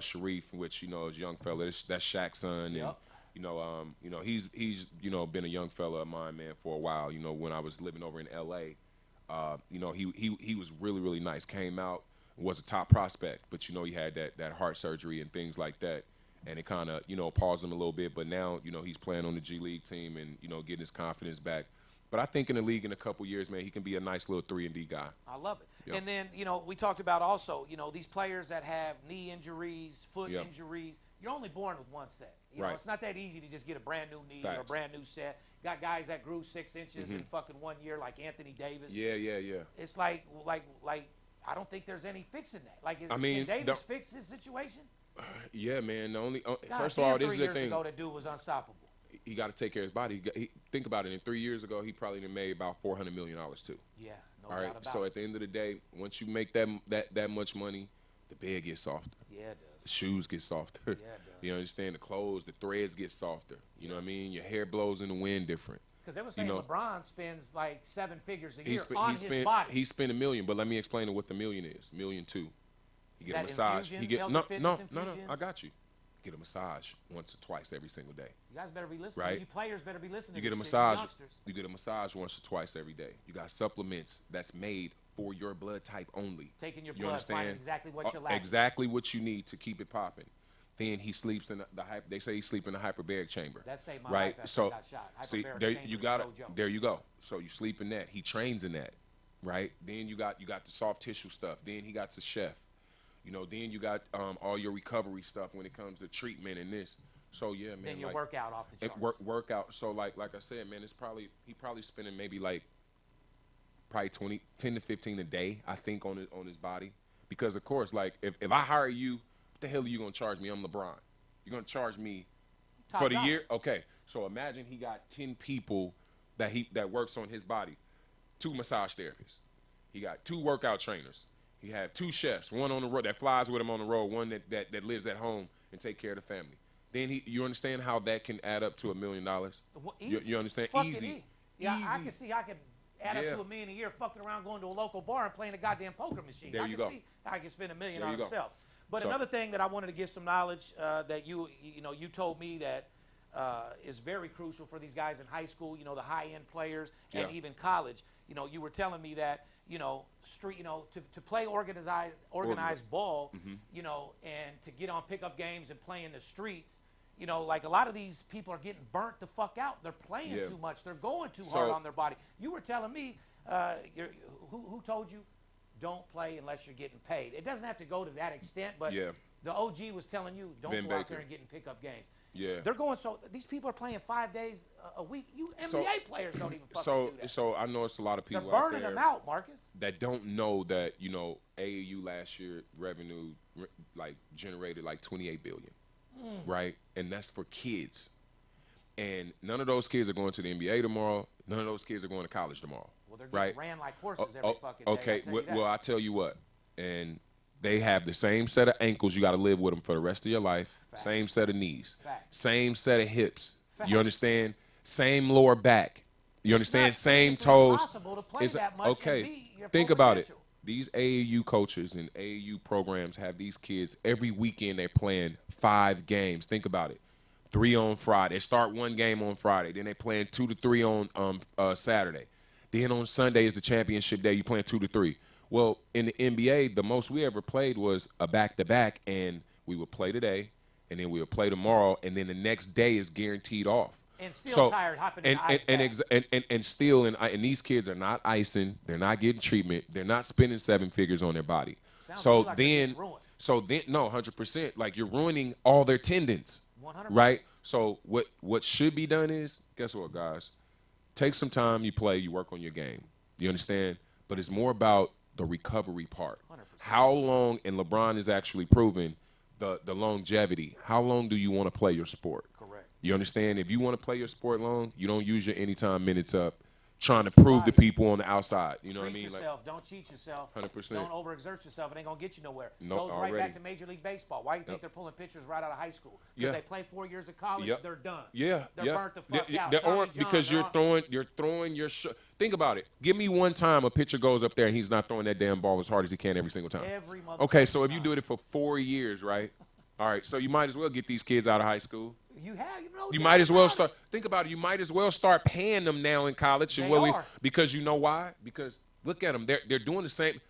Sharif, which is a young fella. That's Shaq's son, and he's been a young fella of mine, man, for a while. You know, when I was living over in L.A., he was really, really nice. Came out, was a top prospect, but he had that heart surgery and things like that, and it kind of paused him a little bit. But now he's playing on the G League team and getting his confidence back. But I think in the league in a couple years, man, he can be a nice little 3-and-D guy. I love it. Yep. And then we talked about also these players that have knee injuries, foot Yep. injuries. You're only born with one set. Right. It's not that easy to just get a brand new knee or a Facts. brand new set. Got guys that grew 6 inches in fucking 1 year, like Anthony Davis. Yeah. It's like I don't think there's any fixing that. Like, I mean, can Davis fix his situation? Yeah, man. The only God, first of all, this 3 is the years thing. ago, that dude was unstoppable. He got to take care of his body. Think about it. In 3 years ago, he probably done made about $400 million too. Yeah, no All doubt right. about So it. at the end of the day, once you make that much money, the bed gets softer. Yeah, it The does. shoes get softer. Yeah, it does. You understand? The clothes, the threads get softer. You know what I mean? Your hair blows in the wind different. Because they were saying LeBron spends like 7 figures a year He body. He spent $1 million, but let me explain what the $1 million is. $1.2 million. You get a that massage. infusions, He get healthy fitness no. infusions? I got you. Get a massage once or twice every single day. You guys better be listening. Right. You players better be listening. You to get a this shit, massage. youngsters. You get a massage once or twice every day. You got supplements that's made for your blood type only. Taking your You blood, understand? finding exactly what you're lacking. Exactly what you need to keep it popping. Then he sleeps in they say he sleeps in the hyperbaric chamber. That saved my right. life after So I got shot. see, Hyperbaric there chamber you is got no it. joke. There you go. So you sleep in that. He trains in that, right? Then you got the soft tissue stuff. Then he got the chef. Then you got all your recovery stuff when it comes to treatment and this. So yeah, man. Then your like, workout off the charts. Workout. So like I said, man, he probably spending maybe like probably 10 to 15 a day, I think, on his body. Because of course, like if I hire you, what the hell are you gonna charge me? I'm LeBron. You're gonna charge me Top for the dollar. year? Okay. So imagine he got 10 people that works on his body, 2 massage therapists. He got 2 workout trainers. He had 2 chefs, one on the road that flies with him on the road, one that lives at home and take care of the family. Then you understand how that can add up to $1 million? Well, You understand? Fucking Easy. Yeah, I Easy. can see I could add Yeah. up to $1 million a year fucking around going to a local bar and playing a goddamn poker machine. There I you can go. see I can spend $1 million There on you go. himself. But So- another thing that I wanted to give some knowledge that you told me that is very crucial for these guys in high school, the high-end players and Yeah. even college. You were telling me that, street, to play organized ball, and to get on pickup games and play in the streets, like a lot of these people are getting burnt the fuck out. They're playing Yeah. too much. They're going too So- hard on their body. You were telling me, who told you don't play unless you're getting paid? It doesn't have to go to that extent, but Yeah. the OG was telling you don't Ben go out Baker. there and get in pickup games. Yeah. These people are playing 5 days a week. So- NBA players don't even fucking do that. So I know it's a lot of They're people out burning there them out, Marcus. that don't know that AAU last year revenue like generated like 28 billion, right? And that's for kids. And none of those kids are going to the NBA tomorrow. None of those kids are going to college tomorrow. Well, they're right? getting ran like horses every fucking day. Okay. I'll tell you that. Well, I tell you what, and they have the same set of ankles. You got to live with them for the rest of your life. Facts. Same set of knees. Facts. Same set of hips. Facts. You understand? Same lower back. You understand? not Same physically toes. possible to play that much and okay. be your Think full about it. potential. These AAU coaches and AAU programs have these kids every weekend. They're playing 5 games. Think about it. 3 on Friday. They start 1 game on Friday. Then they playing 2 to 3 on Saturday. Then on Sunday is the championship day. You playing 2 to 3. Well, in the NBA, the most we ever played was a back-to-back, and we would play today, and then we would play tomorrow, and then the next day is guaranteed off. And still tired, hopping in the ice bath. And still, and these kids are not icing. They're not getting treatment. They're not spending 7 figures on their body. Sounds to me like they're getting ruined. No, 100%. Like you're ruining all their tendons. 100%. Right? So what should be done is, guess what, guys? Take some time, you play, you work on your game. You understand? But it's more about the recovery part. 100%. How long, and LeBron is actually proving the longevity. How long do you want to play your sport? Correct. You understand? If you want to play your sport long, you don't use your anytime minutes up. trying to prove to people on the outside. You know what I Treat mean? yourself. Don't cheat yourself. 100%. Don't overexert yourself. It ain't gonna get you nowhere. Nope, Goes right already. back to Major League Baseball. Why do you think they're pulling pitchers right out of high school? Because Yeah. they play 4 years of college. Yep. They're done. Yeah, They're burnt the fuck out. They're Tommy on, John, because they're on. you're throwing your. Think about it. Give me one time a pitcher goes up there and he's not throwing that damn ball as hard as he can every single time. Every motherfucking Okay, so if you time. do it for 4 years, right? All right, so you might as well get these kids out of high school. You have, you know. You might as well start. Think about it. You might as well start paying them now in college. And They what are. because you know why? Because look at them. They're doing the same.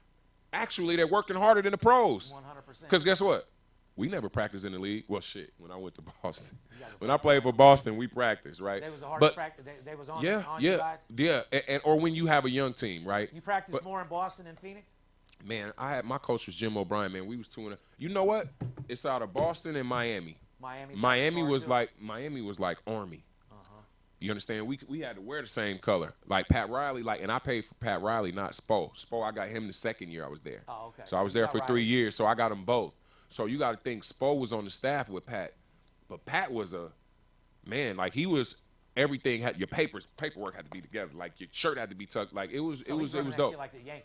Actually, they're working harder than the pros. 100%. Because guess what? We never practiced in the league. Well, shit. When I went to Boston, when I played for Boston, we practiced, right? They was the hardest But practice. They was on, yeah, on you yeah, guys. yeah. And or when you have a young team, right? You practice But- more in Boston than Phoenix? Man, my coach was Jim O'Brien. Man, we was 2-0. You know what? It's out of Boston and Miami. Miami was like Army. You understand? We had to wear the same color. Like Pat Riley, and I paid for Pat Riley, not Spo. Spo, I got him the second year I was there. Oh, okay. So I was there for 3 years, so I got them both. So you got to think Spo was on the staff with Pat, but Pat was a man. Like he was everything. Your paperwork had to be together. Like your shirt had to be tucked. Like it was dope. Like the Yankees.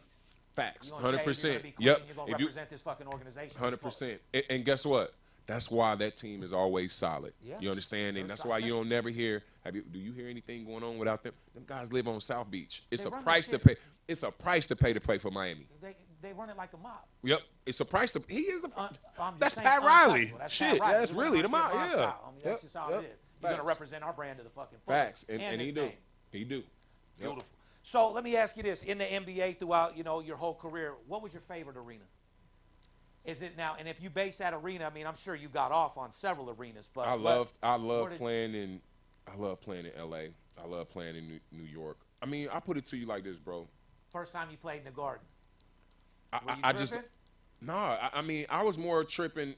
Facts, You're gonna 100%. shave, you're gonna be clean, Yep. You're gonna If you- represent this fucking organization. 100%. And guess what? That's why that team is always solid. Yeah. You understand? And They're that's why solid. you don't never hear. Do you hear anything going on without them? Them guys live on South Beach. It's They a run price the to shit. pay. It's a price to pay for Miami. They run it like a mob. Yep. It's a price to. He is the. I'm just That's saying, Pat Riley. untouchable. That's Shit. Pat Riley. That's We run really our the shit mob. by our Yeah. style. I mean, that's just how Yep. it is. You're gonna Facts. represent our brand to the fucking fullest. Facts. And this he do. game. He do. Yep. Beautiful. So let me ask you this: in the NBA, throughout your whole career, what was your favorite arena? Is it now? And if you base that arena, I mean, I'm sure you got off on several arenas, but I where love did- playing in. I love playing in LA. I love playing in New York. I mean, I put it to you like this, bro. First time you played in the Garden. I Were you just tripping? no. I mean, I was more tripping.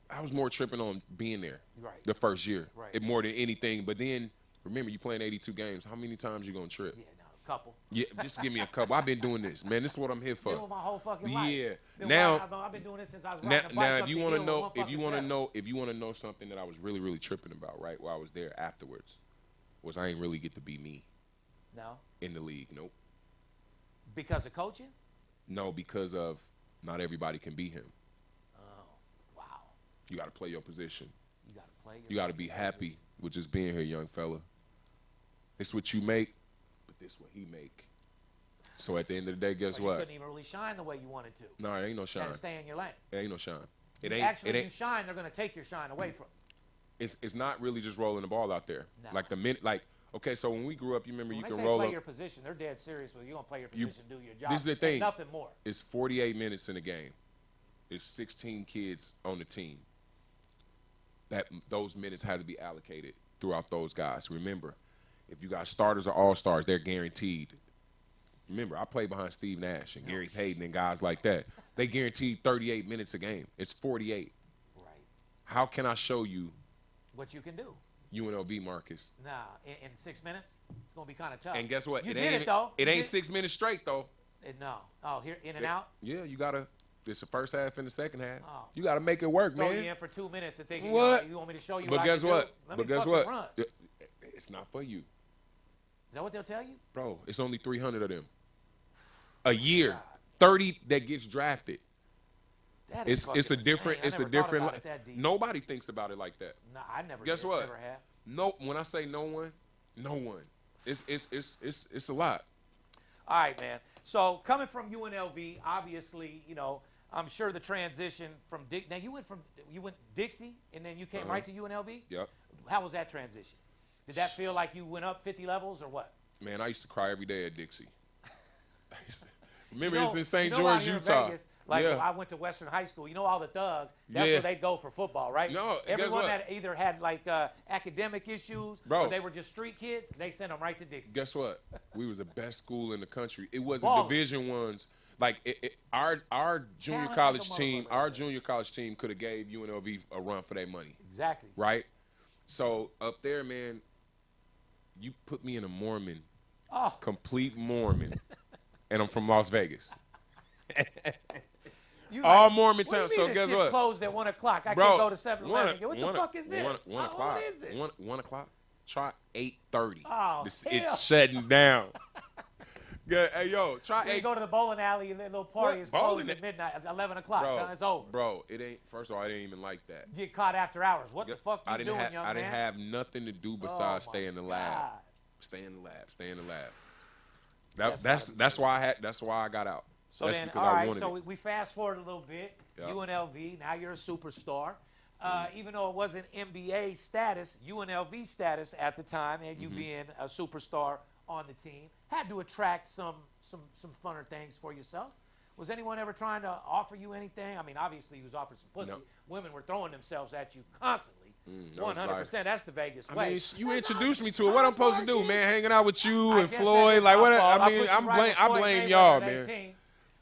I was more tripping on being there. Right. The first year, Right. more than anything. But then remember, you playing 82 games. How many times you gonna trip? Yeah, no, a couple. Yeah, just give me a couple. I've been doing this, man. This is what I'm here Been with for. my whole fucking life. Yeah. Been Now- riding- I've been doing this since I was Now, riding a bike up if you the want to hill know, with one if you fucking want to pedal. know, if you want to know something that I was really, really tripping about, right, while I was there afterwards, was I ain't really get to be me No, in the league. Nope. because of coaching. No, because of not everybody can be him. Oh, wow. You got to play your position. You got to play. You got to be happy with just being here, young fella. It's what you make, but this what he make. So at the end of the day, guess You what? couldn't even really shine the way you wanted to. No, it ain't no You shine. got to stay in your lane. It ain't no shine. It If ain't. actually It you ain't. shine, they're going to take your shine away from you. It's not really just rolling the ball out there. No. Like the minute, okay. So when we grew up, you remember When you they can say roll play up. your position, they're dead serious with you. You're going to play your You- position, do your job. This is the and thing. nothing more. It's 48 minutes in a game. It's 16 kids on the team. Those minutes had to be allocated throughout those guys. Remember, if you got starters or all-stars, they're guaranteed. Remember, I played behind Steve Nash and Gary Payton and guys like that. They guaranteed 38 minutes a game. It's 48. Right. How can I show you What you can do. UNLV, Marcus? Nah, in 6 minutes, it's going to be kind of tough. And guess what? You it did ain't, it, though. It You ain't did- 6 minutes straight, though. No. Oh, here, in and out? Yeah, you got to. It's the first half and the second half. Oh. You got to make it work, Throw man. you in for 2 minutes and think, What? You want me to show you But what guess I can what? do? Let But me guess fucking what? run. It's not for you, Is that what they'll tell you? bro. It's only 300 of them a year. 30 that gets drafted. That is It's a fucking different. insane. I It's a never thought different. about it that deep. Nobody thinks about it like that. Nah, I never Guess did, what? Never have. No. When I say no one, no one. It's a lot. All right, man. So coming from UNLV, obviously, I'm sure the transition from now you went Dixie and then you came right to UNLV. Yep. How was that transition? Did that feel like you went up 50 levels or what? Man, I used to cry every day at Dixie. Remember, You it's know- in St. you know George, out here in Utah. Vegas, like yeah. I went to Western High School. You know all the thugs. That's Yeah. where they go for football, right? No, guess Everyone what? that either had like academic issues Bro. or they were just street kids, they sent them right to Dixie. Guess what? We was the best school in the country. It wasn't Ballin'. Division Ones. Like our junior Talent college like a team, motherfucker. our junior college team could have gave UNLV a run for their money, Exactly. right? So up there, man, you put me in a Mormon, Oh, complete Mormon, and I'm from Las Vegas. you All like, Mormon what do you towns. mean So the guess shit's what, closed at 1 o'clock. I bro? can't go to 7-Eleven. What the fuck is this? One o'clock. What is this? One o'clock. Try 8:30. Oh, It's hell. shutting down. Good. Hey, yo, try You 8. go to the bowling alley and that little party What? is closed Bowling? at midnight, at 11 o'clock. Bro, It's over. Bro, it ain't. First of all, it ain't even like that. Get caught after hours. What the fuck you doing, young I man? didn't have nothing to do Oh, besides my stay in the lab. God. Stay in the lab. Stay in the lab. That's That's why I got out. So That's then, because all I right, wanted so it. we fast forward a little bit. Yeah. UNLV, now you're a superstar. Even though it wasn't NBA status, UNLV status at the time, and you being a superstar on the team, had to attract some funner things for yourself. Was anyone ever trying to offer you anything? I mean, obviously you was offered some pussy. No. Women were throwing themselves at you constantly. no, it's 100%. That's the Vegas way. I mean, you introduced me to it. What I'm supposed to do, man? Hanging out with you I and guess Floyd, that is like my what? fault. I mean, put you I right with blame Floyd Mayweather y'all, at man. 18.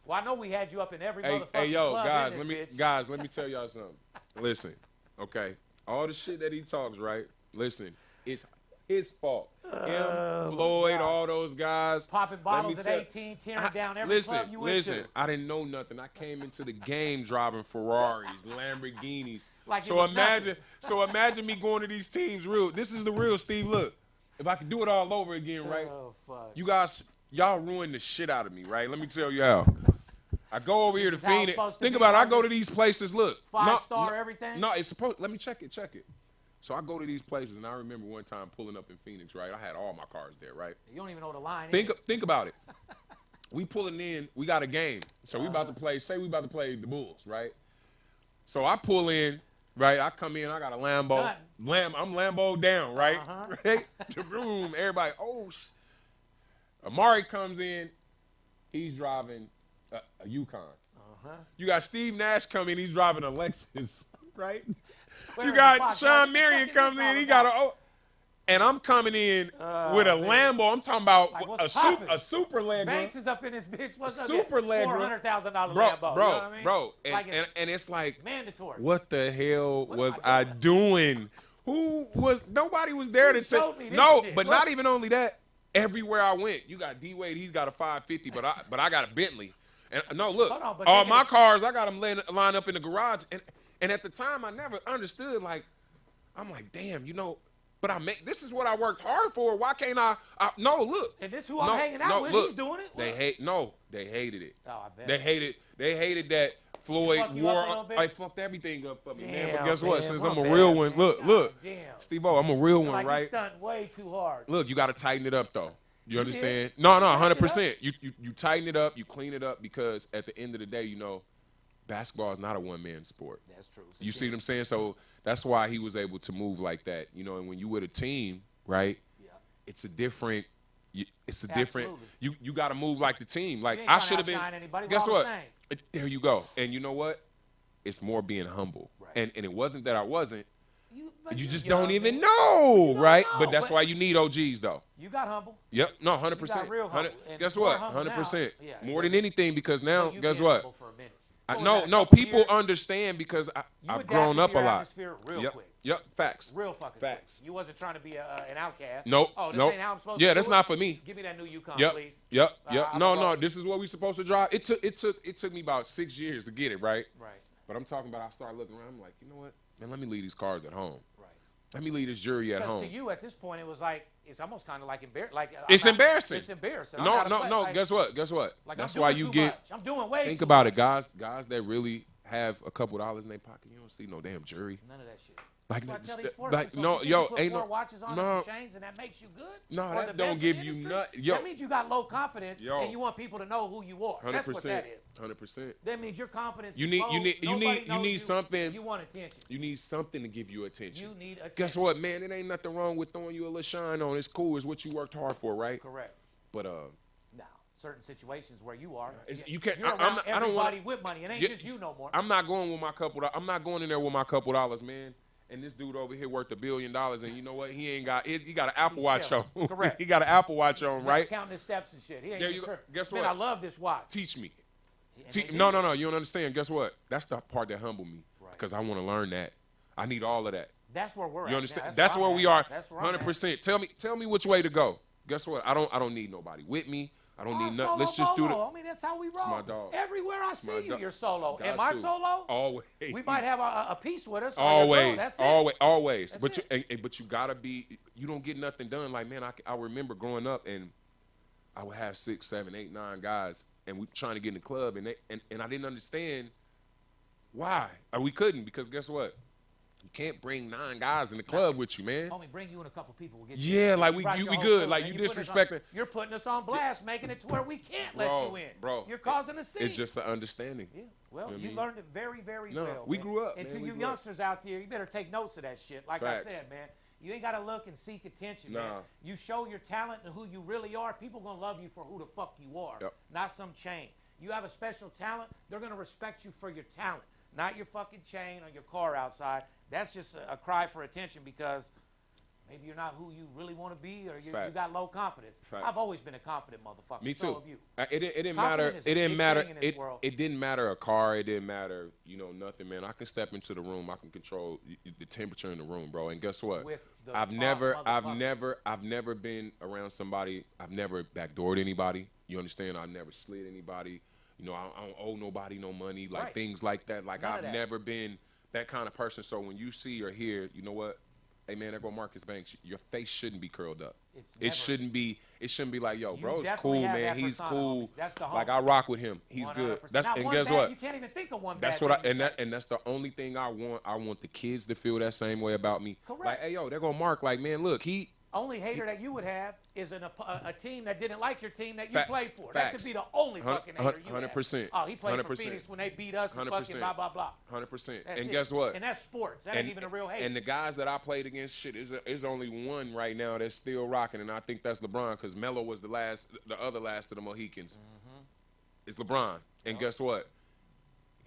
Well, I know we had you up in every Hey, motherfucking yo, club guys, in this bitch. guys, let me tell y'all something. Listen, okay, all the shit that he talks, right? Listen, it's his fault. Him, Floyd, all those guys. Popping Let bottles me at tell- 18, tearing down every club you went listen, to. I didn't know nothing. I came into the game driving Ferraris, Lamborghinis. Like it so was imagine me going to these teams real. This is the real Steve. Look, if I could do it all over again, right? Oh, fuck. You guys, y'all ruined the shit out of me, right? Let me tell you how. I go over here to is how it's Phoenix. supposed to Think be, about it. I go Marcus? to these places. Look, Five-star everything? No, it's supposed. Let me check it. So I go to these places, and I remember one time pulling up in Phoenix, right? I had all my cars there, right? You don't even know what the line is. Think about it. We pulling in. We got a game, so we about to play. Say we about to play the Bulls, right? So I pull in, right? I come in. I got a Lambo. I'm Lambo down, right? Right? The room. Everybody. Oh, Amari comes in. He's driving a Yukon. You got Steve Nash coming. He's driving a Lexus, right? You got Sean Marion comes in. He got and I'm coming in with a Lambo. I'm talking about Like, a what's poppin'? super Lambo. Banks is up in this bitch. What's up? Super Legra. $400,000 Lambo. Bro, you know what I mean? bro. Like And it's like, mandatory. what the hell What was am I I doing? Nobody was there to tell. showed me this No, shit? but Look. not even only that. Everywhere I went, you got D Wade. He's got a 550, but I got a Bentley. And no, look, Hold on, but all niggas- my cars, I got them lined up in the garage. And at the time, I never understood. Like, I'm like, damn, but this is what I worked hard for. Why can't I no, look. And this who I'm hanging out with, look, he's doing it? They What? they hated it. Oh, I bet. They hated that Floyd fuck you wore. up a little bit? I fucked everything up for me, man. But Damn, guess what? man, Since my I'm a bad, real one, man. look, God damn. Steve-O, I'm a real one, Like you right? stunting way too hard. Look, you got to tighten it up, though. You understand? No, 100%. You tighten it up, you clean it up, because at the end of the day, basketball is not a one-man sport. That's true. You see what I'm saying? So that's why he was able to move like that. And when you with a team, right? Yeah. It's a different. You got to move like the team. Like You ain't I trying to should have been. outshine anybody. We're Guess all the what? same. There you go. And you know what? It's more being humble. Right. And it wasn't that I wasn't. But You just young, don't even man. know, right? know, But that's but- why you need OGs, though. You got humble. Yep. No, You 100%. got real humble. And Guess more what? humble now. 100%. Yeah, More than anything, because now, you guess been what? humble for a minute. I, Going no, back a no. couple People years, understand because you I've grown adapted up to a your lot. atmosphere real Yep. quick. Yep. Facts. Real fucking Facts. quick. You wasn't trying to be an outcast. Nope. Oh, this Nope. ain't how I'm supposed Yeah, to do that's it? not for me. Give me that new Yukon, Yep. please. Yep. I'm No, gonna no. go. This is what we supposed to drive. It took me about 6 years to get it right. Right. But I'm talking about. I started looking around. I'm like, you know what, man? Let me leave these cars at home. Right. Let me leave this jury at Because home. to you at this point, it was like, it's almost kind of like embarrassing. Like It's embarrassing. It's embarrassing. I No, gotta no, play, no. like- Guess what? Like, That's I'm why doing you too get. much. I'm doing way Think too about much. it, guys that really have a couple dollars in their pocket. You don't see no damn jury. None of that shit. Like, That's why I tell these sports like consultants, no, you think yo, you put ain't 4 no. watches on No. and some chains, and that makes you good. No, Or that the don't best give in the you industry? nut- yo. That means you got low confidence, Yo. and you want people to know who you are. That's what that is. 100%. That means your confidence. You is need- low. you need- you Nobody need- you knows need something- You want attention. You need something to give you attention. You need attention. Guess what, man? It ain't nothing wrong with throwing you a little shine on. It's cool. It's what you worked hard for, right? Correct. But Now, certain situations where you are, you can't. You're I'm around not, I don't everybody want. with money. It ain't Yeah, just you no more. I'm not going with my couple. I'm not going in there with my couple dollars, man. And this dude over here worth $1 billion, and you know what? He ain't got. He got an Apple Watch on. Correct. He got an Apple Watch on, right? Counting his steps and shit. He ain't There even you go. tripping. Guess Man, what? I love this watch. Teach me. And they do. No. You don't understand. Guess what? That's the part that humbled me. Right. Because I want to learn that. I need all of that. That's where we're at. You understand? Now. That's where I'm we at. are. That's where I'm at. 100%. Tell me which way to go. Guess what? I don't need nobody with me. I don't need solo nothing. Let's just do bolo. the. I mean, that's how we roll. my dog. Everywhere I my see you, dog. you're solo. Got Am I to. solo? Always. We might have a piece with us. Always, That's it. always. That's But you gotta be. You don't get nothing done. Like, man, I remember growing up and I would have 6, 7, 8, 9 guys, and we trying to get in the club, and I didn't understand why. We couldn't, because guess what? You can't bring 9 guys in the club with you, man. Homie, bring you and a couple people. We'll get you. Yeah, in. like You we brought your whole good. crew, Like man. you You're putting us disrespecting. you're putting us on blast, making it to where we can't let you in. Bro, You're causing a scene. It's just an understanding. Yeah. Well, You know what I you mean? learned it very, very No, well. we man. grew up, And man, to we you grew up. youngsters out there, you better take notes of that shit. Like Facts. I said, man, you ain't got to look and seek attention, man. Nah. You show your talent and who you really are. People gonna love you for who the fuck you are, Yep. not some chain. You have a special talent. They're gonna respect you for your talent, not your fucking chain or your car outside. That's just a cry for attention because maybe you're not who you really want to be, or you Facts. got low confidence. Facts. I've always been a confident motherfucker. Me So too. have you. It didn't Confidence matter. is a It big didn't matter. thing in this world. It didn't matter a car. It didn't matter. Nothing, man. I can step into the room. I can control the temperature in the room, bro. And guess what? With the I've motherfuckers. never been around somebody. I've never backdoored anybody. You understand? I've never slid anybody. I don't owe nobody no money. Like Right. things like that. Like None of I've that. never been that kind of person. So when you see or hear, you know what? Hey man, there go Marcus Banks. Your face shouldn't be curled up. It's It never- shouldn't be. It shouldn't be like, yo, You bro, it's definitely cool, have man. that He's persona, cool. homie. That's the Like homie. I rock with him. He's good. 100%. That's Not and one guess bad, what? You can't even think of one That's bad what thing to say. and that's the only thing I want. I want the kids to feel that same way about me. Correct. Like, hey, yo, they're gonna Mark. Like, man, look, Only hater that you would have is a team that didn't like your team that you Fact- played for. That could facts. be the only fucking hater you 100%. have. Oh, he played for 100%. Phoenix when they beat us and 100%. fucking blah, blah, blah. 100%. That's And it. guess what? And that's sports. That ain't even a real hate. And the guys that I played against, shit, is only one right now that's still rocking, and I think that's LeBron, because Melo was the other last of the Mohicans. Mm-hmm. It's LeBron, and guess what?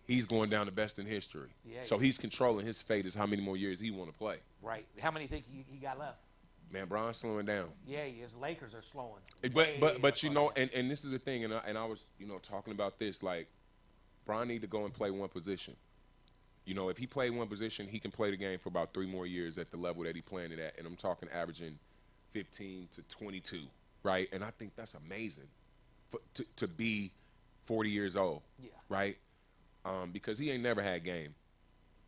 He's going down the best in history. Yeah, So yeah. he's controlling his fate. Is how many more years he want to play. Right. How many think he got left? Man, Bron's slowing down. Yeah, his Lakers are slowing. But way but the you fuck know, down. and this is the thing, and I was talking about this, like, Bron need to go and play one position. If he played one position, he can play the game for about 3 more years at the level that he playing it at, and I'm talking averaging 15 to 22, right? And I think that's amazing to be 40 years old, Yeah. right? Because he ain't never had game.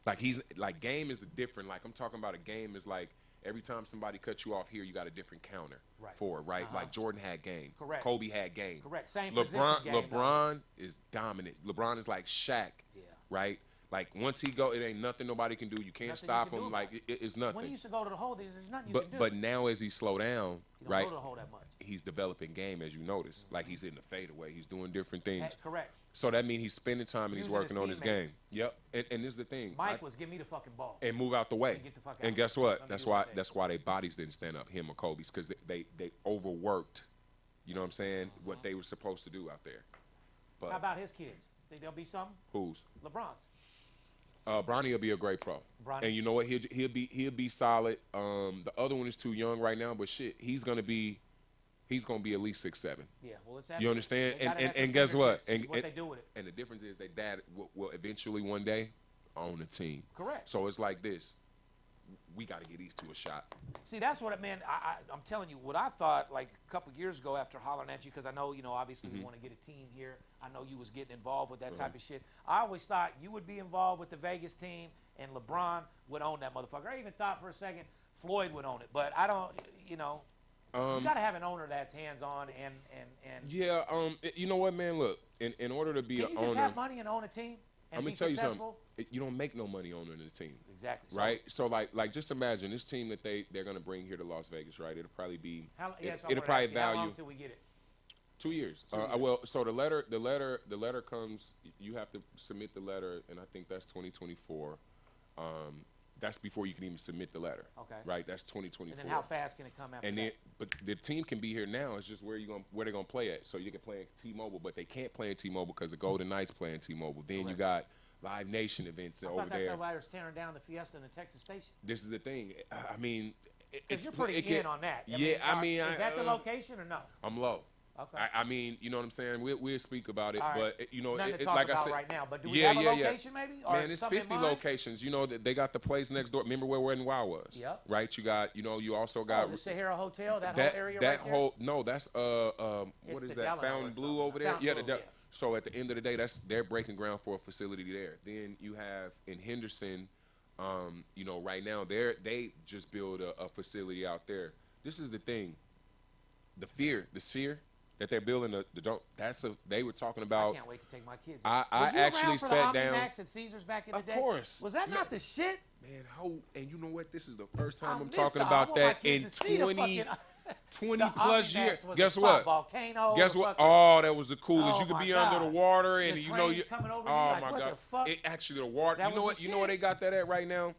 Like game is different. Like I'm talking about a game is like every time somebody cuts you off here, you got a different counter Right. for it, right? Uh-huh. Like Jordan had game. Correct. Kobe had game. Correct. Same LeBron position game, though. LeBron is dominant. LeBron is like Shaq, Yeah. right? Like once he go, it ain't nothing nobody can do. You can't Nothing you stop can do him. about Like it. it's When he nothing. used to go to the hole, there's nothing you can do. But now as he slow down, you don't right? go to the hole that much. He's developing game, as you notice. Like he's hitting the fadeaway. He's doing different things. Correct. So that means he's spending time and he's Using his working on his teammates. game. Yep. And this is the thing. Mike was give me the fucking ball. And move out the way. Get the fuck out. And guess Let what? me That's do why my thing. that's why their bodies didn't stand up, him or Kobe's, because they overworked. You know what I'm saying? What they were supposed to do out there. But How about his kids? Think there'll be something? who's? LeBron's. Bronny will be a great pro. Bronny. And you know what? He'll be solid. The other one is too young right now, but shit, he's gonna be at least 6'7". Yeah, well, it's You understand? They gotta have And their guess what? fingertips. It's what they do with it. And the difference is their dad will eventually one day own a team. Correct. So it's like this. We got to get these two a shot. See, that's what it meant. I'm telling you, what I thought like a couple years ago after hollering at you, because I know, obviously Mm-hmm. we want to get a team here. I know you was getting involved with that type of shit. I always thought you would be involved with the Vegas team and LeBron would own that motherfucker. I even thought for a second Floyd would own it, but I don't, you got to have an owner that's hands-on and Yeah. You know what, man? Look, in order to be can an you just owner, have money and own a team and I'm be gonna tell you successful? something. You don't make no money owning a team. Exactly. So Right, so like just imagine this team that they're gonna bring here to Las Vegas, right? It'll probably be it'll probably how long value till we get it? 2 years. 2 years. Well, so the letter comes. You have to submit the letter, and I think that's 2024. That's before you can even submit the letter. Okay. Right, that's 2024. And then how fast can it come after And that? then, but the team can be here now. It's just where they're gonna play at. So you can play at T-Mobile, but they can't play at T-Mobile because the Golden Knights play in T-Mobile. Then you got Live Nation events I over thought that's there. why there's tearing down the Fiesta and the Texas Station. This is the thing. I mean, Because you're pretty in on that. Is is that the location or no? I'm low. Okay. I mean, you know what I'm saying? We'll speak about it, All right. but you know, Nothing to it, talk like about I said, right now. But do we have a location maybe? Or Man, it's something in 50 mind? locations. You know, they got the place next door. Remember where Wet n Wild was? Yep. Right. You got, you know, you also got the Sahara Hotel, that that whole area that right there? whole no, that's what It's is the that? Delano or Fountain Blue over something. there. Fountain Yeah, Blue, yeah. So at the end of the day, they're breaking ground for a facility there. Then you have in Henderson, you know, right now they just build a facility out there. This is the thing. The sphere that they're building, the don't. They were talking about. I can't wait to take my kids. I Was you actually around for sat the down. Omnimax at Caesars back in the Of day? course. Was that not the shit? Man, and you know what? This is the first time I'm missed talking I about want my that in kids to see the 20 fucking- 20 the plus Omnimax years. was Guess the what? volcano, Guess the what? fucking- Oh, that was the coolest. Oh, you could my be under the God. water, The and you know trains you. coming over, oh you like, my what God! the fuck? It actually the water. That You know was what? the You know where shit. they got that at right now?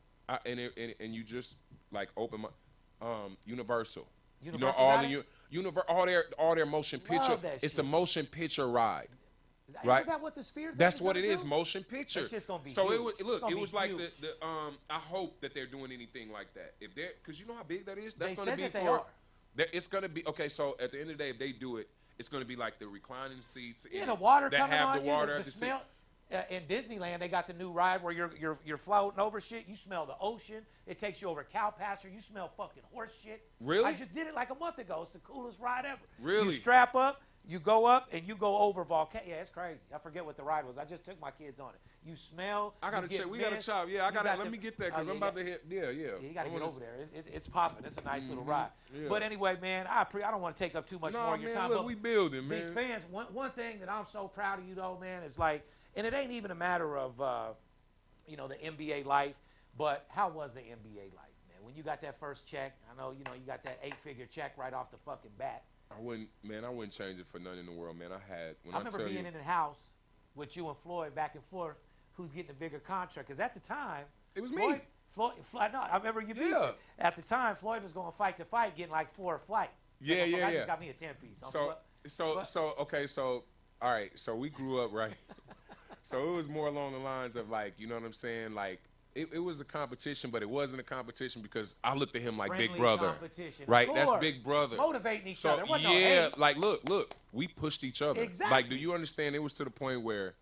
And you just like open my Universal. You know Universal all got the all their motion picture. Love that It's shit. a motion picture ride. Isn't Right. that what the sphere thing That's is what gonna it is, do? motion picture. That shit's gonna be so huge. it was It's look, gonna it be was like huge. the I hope that they're doing anything like that. If they're because you know how big that is? That's They gonna said be that they for are. it's gonna be okay, so at the end of the day, if they do it, it's gonna be like the reclining seats Yeah, in the it water that coming have on the water you. at The the smell. In Disneyland, they got the new ride where you're floating over shit. You smell the ocean. It takes you over cow pasture. You smell fucking horse shit. Really? I just did it like a month ago. It's the coolest ride ever. Really? You strap up, you go up, and you go over volcano. Yeah, it's crazy. I forget what the ride was. I just took my kids on it. You smell. I gotta you get check. We gotta mist, chop. Yeah, I you gotta got let your- me get that Oh, because yeah, I'm you about got- to hit. Yeah. Yeah, you got to I get wanna over there. It's popping. It's a nice little ride. Yeah. But anyway, man, I don't want to take up too much No, more of your man, time. look, but we building, man. These fans, one thing that I'm so proud of you, though, man, is like, and it ain't even a matter of, you know, the NBA life, but how was the NBA life, man? When you got that first check, I know, you got that 8-figure check right off the fucking bat. I wouldn't change it for nothing in the world, man. When I remember being in the house with you and Floyd back and forth, who's getting a bigger contract. Because at the time, It was me. Floyd, no, I remember you being Yeah. At the time, Floyd was going fight to fight, getting like 4 a flight. Yeah, Like, yeah, I yeah. just got me a 10-piece. So all right, so we grew up right. So it was more along the lines of like, you know what I'm saying, like it was a competition, but it wasn't a competition because I looked at him like Big Friendly Brother, competition. Of right? That's course. Big Brother. Motivating each So other. What no yeah, hate. like look, we pushed each other. Exactly. Like, do you understand? It was to the point where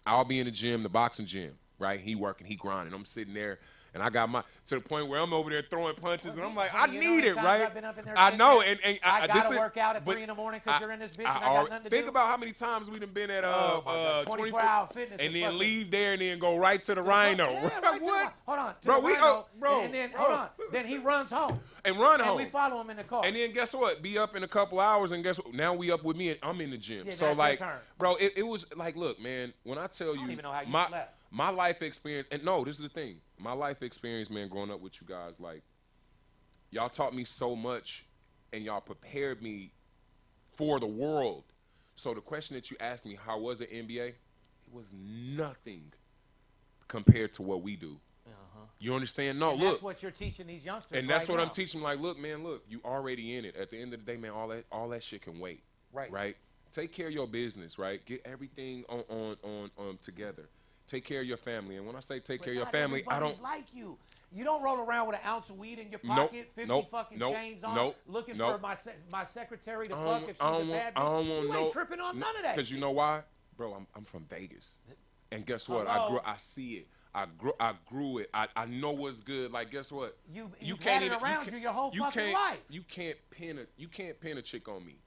I'll be in the gym, the boxing gym, right? He working, he grinding. I'm sitting there, and I got to the point where I'm over there throwing punches, and I'm like, I You know how need many it, times right? I've been up in there I sitting know, there? and I this gotta is- work out at but 3 in the morning because you're in this bitch and I got already- nothing to think do. about how many times we done been at Oh, my God. 24-hour fitness and is then fucking- leave there and then go right to the Rhino. Yeah, right to the- What? Hold on. to Bro, the we Rhino, bro, And then, bro. hold on. Then he runs home. And run And home. we follow him in the car. And then guess what? Be up in a couple hours, and guess what? Now we up with me, and I'm in the gym. Yeah, so that's your like, turn. bro, it was like, look, man. When I tell you, don't even know how you my slept. my life experience, and no, this is the thing. My life experience, man, growing up with you guys, like, y'all taught me so much, and y'all prepared me for the world. So the question that you asked me, how was the NBA? It was nothing compared to what we do. You understand? No, And look. that's what you're teaching these youngsters. And that's right what now. I'm teaching. Like, look, man, look, you already in it. At the end of the day, man, all that shit can wait. Right. Right. Take care of your business. Right. Get everything on together. Take care of your family. And when I say take care of your Not family, I everybody's don't. like you. You don't roll around with an ounce of weed in your Nope, pocket, 50 nope, fucking nope, chains on, nope, looking nope. for my secretary to I fuck don't, if she's I a don't want. bad I don't bitch. want You no. ain't tripping on none of that Because you shit. know why, bro? I'm from Vegas, and guess what? Hello? I see it. I grew it. I know what's good. Like, guess what? You had it around you your whole fucking life. You can't pin a chick on me.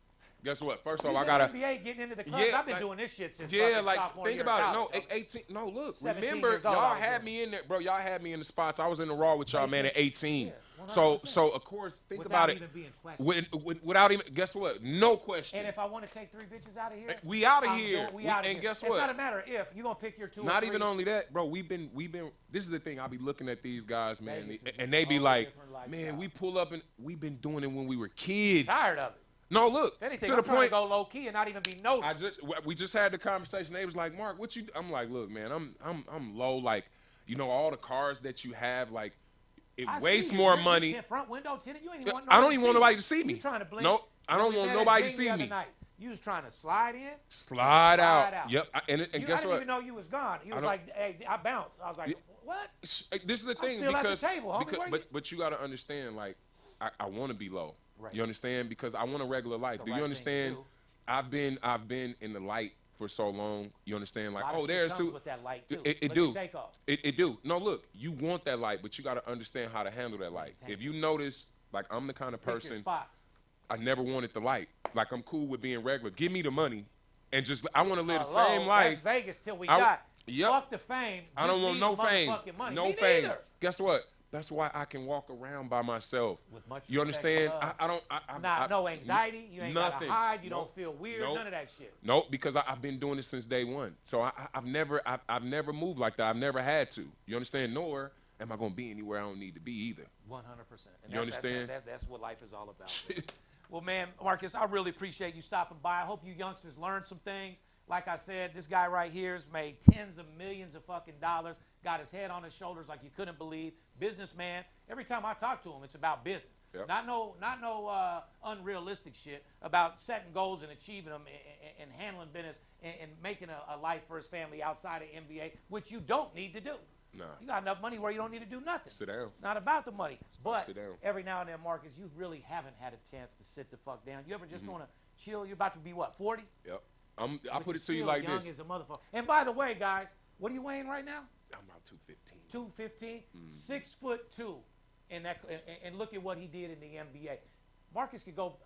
Guess what? First He's off, I in gotta. the NBA getting into the clubs. Yeah, I've been like- doing this shit since Yeah, fucking like sophomore think year about it. of No, college. 18. No, look. 17 Remember, years old, I y'all was had doing me in there, bro. Y'all had me in the spots. I was in the raw with y'all, man, at 18. Yeah, so 100%. of course, think Without about it. even being questioned. Without even, guess what? No question. And if I want to take 3 bitches out of here, We outta I'm here. doing- We out of And here. guess It's what? not a matter of if. You're going to pick your 2 or Not 3. even only that, bro. We've been. This is the thing. I be looking at these guys, man, Vegas is just and they a be whole like, different lifestyle. man, we pull up and we've been doing it when we were kids. Tired of it. No, look. If anything, To I'm the trying point. to go low key and not even be noticed. We just had the conversation. They was like, Mark, what you? I'm like, look, man, I'm low. Like, you know, all the cars that you have, like, it I wastes see you. more You're money. Front window tinted. You ain't even want I don't even want nobody to see me. You trying to blink? Nope, I don't We want met at nobody to Bing see the other me. night. You was trying to slide in. Slide out. Yep. And I guess didn't what? even know you was gone. You was don't- like, "Hey, I bounced." I was like, "What?" This is the thing still at the because, table, homie. Where you- but you got to understand, like, I want to be low. Right. You understand? Because I want a regular life. the Do right you thing to understand? do. I've been in the light for so long. You understand? Like, A lot of oh, shit there's comes with that light, too. It Let do. you take off. It do. No, look, you want that light, but you got to understand how to handle that light. If you notice, like, I'm the kind of Pick your person spots. I never wanted the light. Like, I'm cool with being regular. Give me the money, and just I want to live the Hello, same life. Las Vegas till we I- die. Yep. Fuck the fame. I don't Give want me no the fame. motherfucking money. No Me fame. neither. Guess what? That's why I can walk around by myself. With much you respect understand? and love. I don't. No anxiety. You ain't nothing. gotta hide. You Nope. don't feel weird. Nope. None of that shit. Nope, because I've been doing this since day one. So I've never moved like that. I've never had to. You understand? Nor am I gonna be anywhere I don't need to be either. 100%. You understand? That's what life is all about. Well, man, Marcus, I really appreciate you stopping by. I hope you youngsters learned some things. Like I said, this guy right here has made tens of millions of fucking dollars, got his head on his shoulders like you couldn't believe. Businessman. Every time I talk to him, it's about business. Yep. Not no unrealistic shit about setting goals and achieving them and handling business and making a life for his family outside of NBA, which you don't need to do. Nah. You got enough money where you don't need to do nothing. Sit down. It's not about the money. But sit down. every now and then, Marcus, you really haven't had a chance to sit the fuck down. You ever just Mm-hmm. want to chill? You're about to be, what, 40? Yep. I But put you're it to you still like young this. as a motherfucker. And by the way, guys, what are you weighing right now? I'm about 215. 215, Mm-hmm. 6'2", and look at what he did in the NBA. Marcus could go.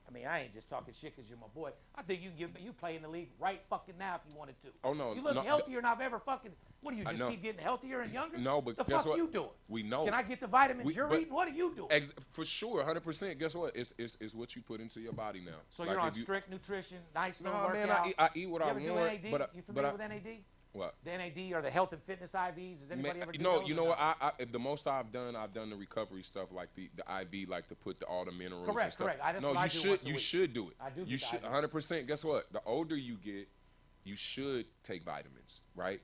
I mean, I ain't just talking shit because you're my boy. I think you play in the league right fucking now if you wanted to. Oh, no, you look no, healthier than I've ever fucking. What do you I just know. keep getting healthier and younger? No, but the guess fuck what? you doing? We know. Can I get the vitamins you're but- eating? What are you doing? For sure, 100%. Guess what? It's what you put into your body now. So Like, you're on if you- strict nutrition, nice little No, man, workout. I eat what you I ever do want. NAD? But You familiar with NAD? What? The NAD or the health and fitness IVs? Does anybody Man, ever do no, those you or know no? what? The most I've done the recovery stuff, like the IV, like to put all the minerals and Correct, stuff. correct. That's No, what I you do should once a you week. should do it. I do You get the should IVs. 100%. Guess what? The older you get, you should take vitamins, right?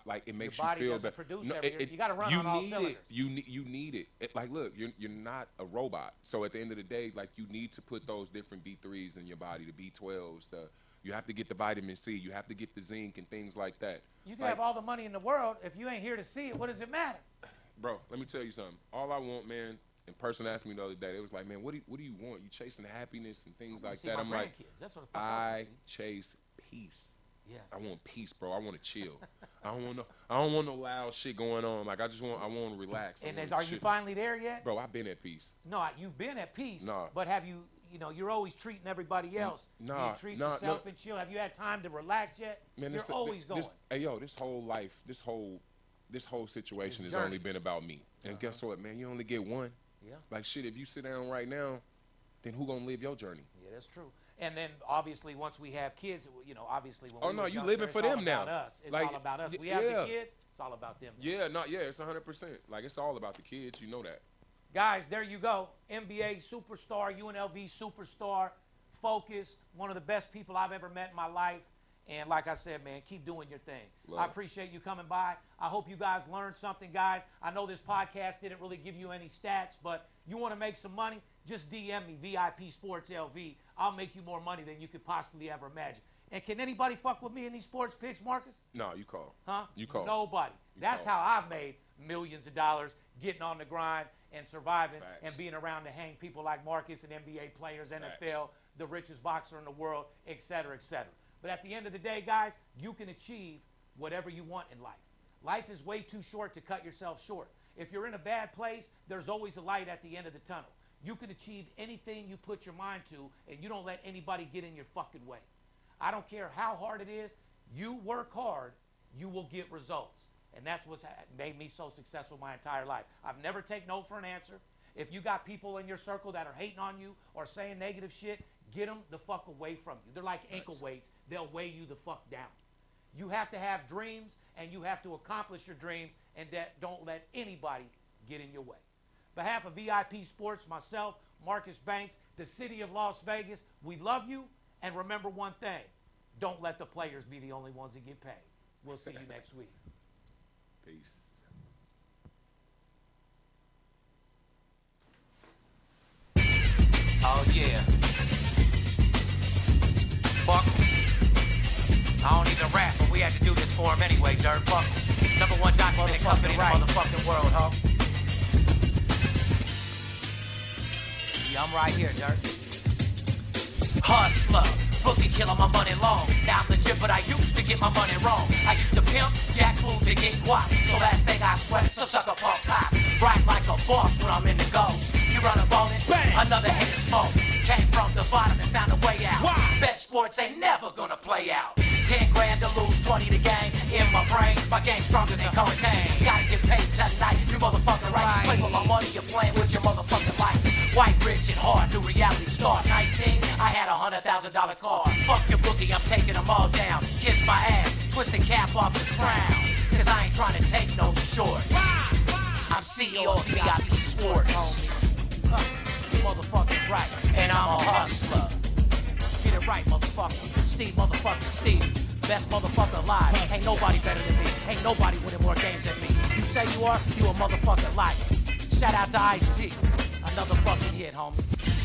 Like it makes body you feel doesn't better. produce you gotta run you on all need cylinders. it. You need it. Like, look, you're not a robot. So at the end of the day, like you need to put those different B3s in your body, the B12s, you have to get the vitamin C, you have to get the zinc and things like that. You can Like, have all the money in the world. If you ain't here to see it, what does it matter? Bro, let me tell you something. All I want, man, and person asked me the other day, they was like, man, what do you want? You chasing happiness and things like see that. my I'm like, grandkids. That's what the fuck I I wanna see. chase peace. Yes. I want peace, bro. I want to chill. I don't want no loud shit going on. Like I want to relax. And I wanna are you chill. finally there yet? Bro, I've been at peace. No, you've been at peace. Nah. But have you? You're always treating everybody else. Do nah, you treat nah, yourself no. and chill? Have you had time to relax yet? Man, you're always going. Hey, yo, this whole life, this whole situation This has only journey. been about me. And guess what, man? You only get one. Yeah. Like shit, if you sit down right now, then who gonna live your journey? Yeah, that's true. And then obviously once we have kids, when Oh, we no, was you younger, living it's for all them now. about us. It's Like, all about us. y- We have yeah. the kids. It's all about them. now. Yeah, it's 100%. Like it's all about the kids. You know that. Guys, there you go. NBA superstar, UNLV superstar, focused, one of the best people I've ever met in my life. And like I said, man, keep doing your thing. Love I it. appreciate you coming by. I hope you guys learned something, guys. I know this podcast didn't really give you any stats, but you want to make some money, just DM me, VIP Sports LV. I'll make you more money than you could possibly ever imagine. And can anybody fuck with me in these sports picks, Marcus? No, you call. Huh? You call. Nobody. That's call. how I've made millions of dollars getting on the grind and surviving Facts. and being around to hang people like Marcus and NBA players, NFL, Facts. the richest boxer in the world, et cetera, et cetera. But at the end of the day, guys, you can achieve whatever you want in life. Life is way too short to cut yourself short. If you're in a bad place, there's always a light at the end of the tunnel. You can achieve anything you put your mind to, and you don't let anybody get in your fucking way. I don't care how hard it is. You work hard, you will get results. And that's what's made me so successful my entire life. I've never taken no for an answer. If you got people in your circle that are hating on you or saying negative shit, get them the fuck away from you. They're like ankle weights. They'll weigh you the fuck down. You have to have dreams, and you have to accomplish your dreams, and that don't let anybody get in your way. On behalf of VIP Sports, myself, Marcus Banks, the city of Las Vegas, we love you, and remember one thing. Don't let the players be the only ones that get paid. We'll see you next week. Peace. Oh, yeah. Fuck 'em. I don't even rap, but we had to do this for him anyway, Dirt. Fuck 'em. #1 documented company in the motherfucking world, huh? Yeah, I'm right here, Dirt. Hustler. bookie killer, my money long. Now I'm legit, but I used to get my money wrong. I used to pimp, jack fools to get guap. So last thing I sweat, so suck a punk cop. Brag like a boss when I'm in the ghost. You run up on it, another hit of smoke. Came from the bottom and found a way out. Bet sports ain't never gonna play out. 10 grand to lose, 20 to gain. In my brain, my game's stronger than cocaine. Gotta get paid tonight, you motherfucker right. Play with my money, you're playing with your motherfucking life. White, rich, and hard, new reality star. 19, I had $100,000 car. Fuck your bookie, I'm taking them all down. Kiss my ass, twist the cap off the crown. Cause I ain't trying to take no shorts. I'm CEO of VIP Sports. Motherfucking right, and I'm a hustler. Get it right, motherfucker. Steve motherfucking Steve. Best motherfucker alive. Ain't nobody better than me. Ain't nobody winning more games than me. You say you are, you a motherfucking liar. Shout out to Ice-T. Another fucking hit, homie.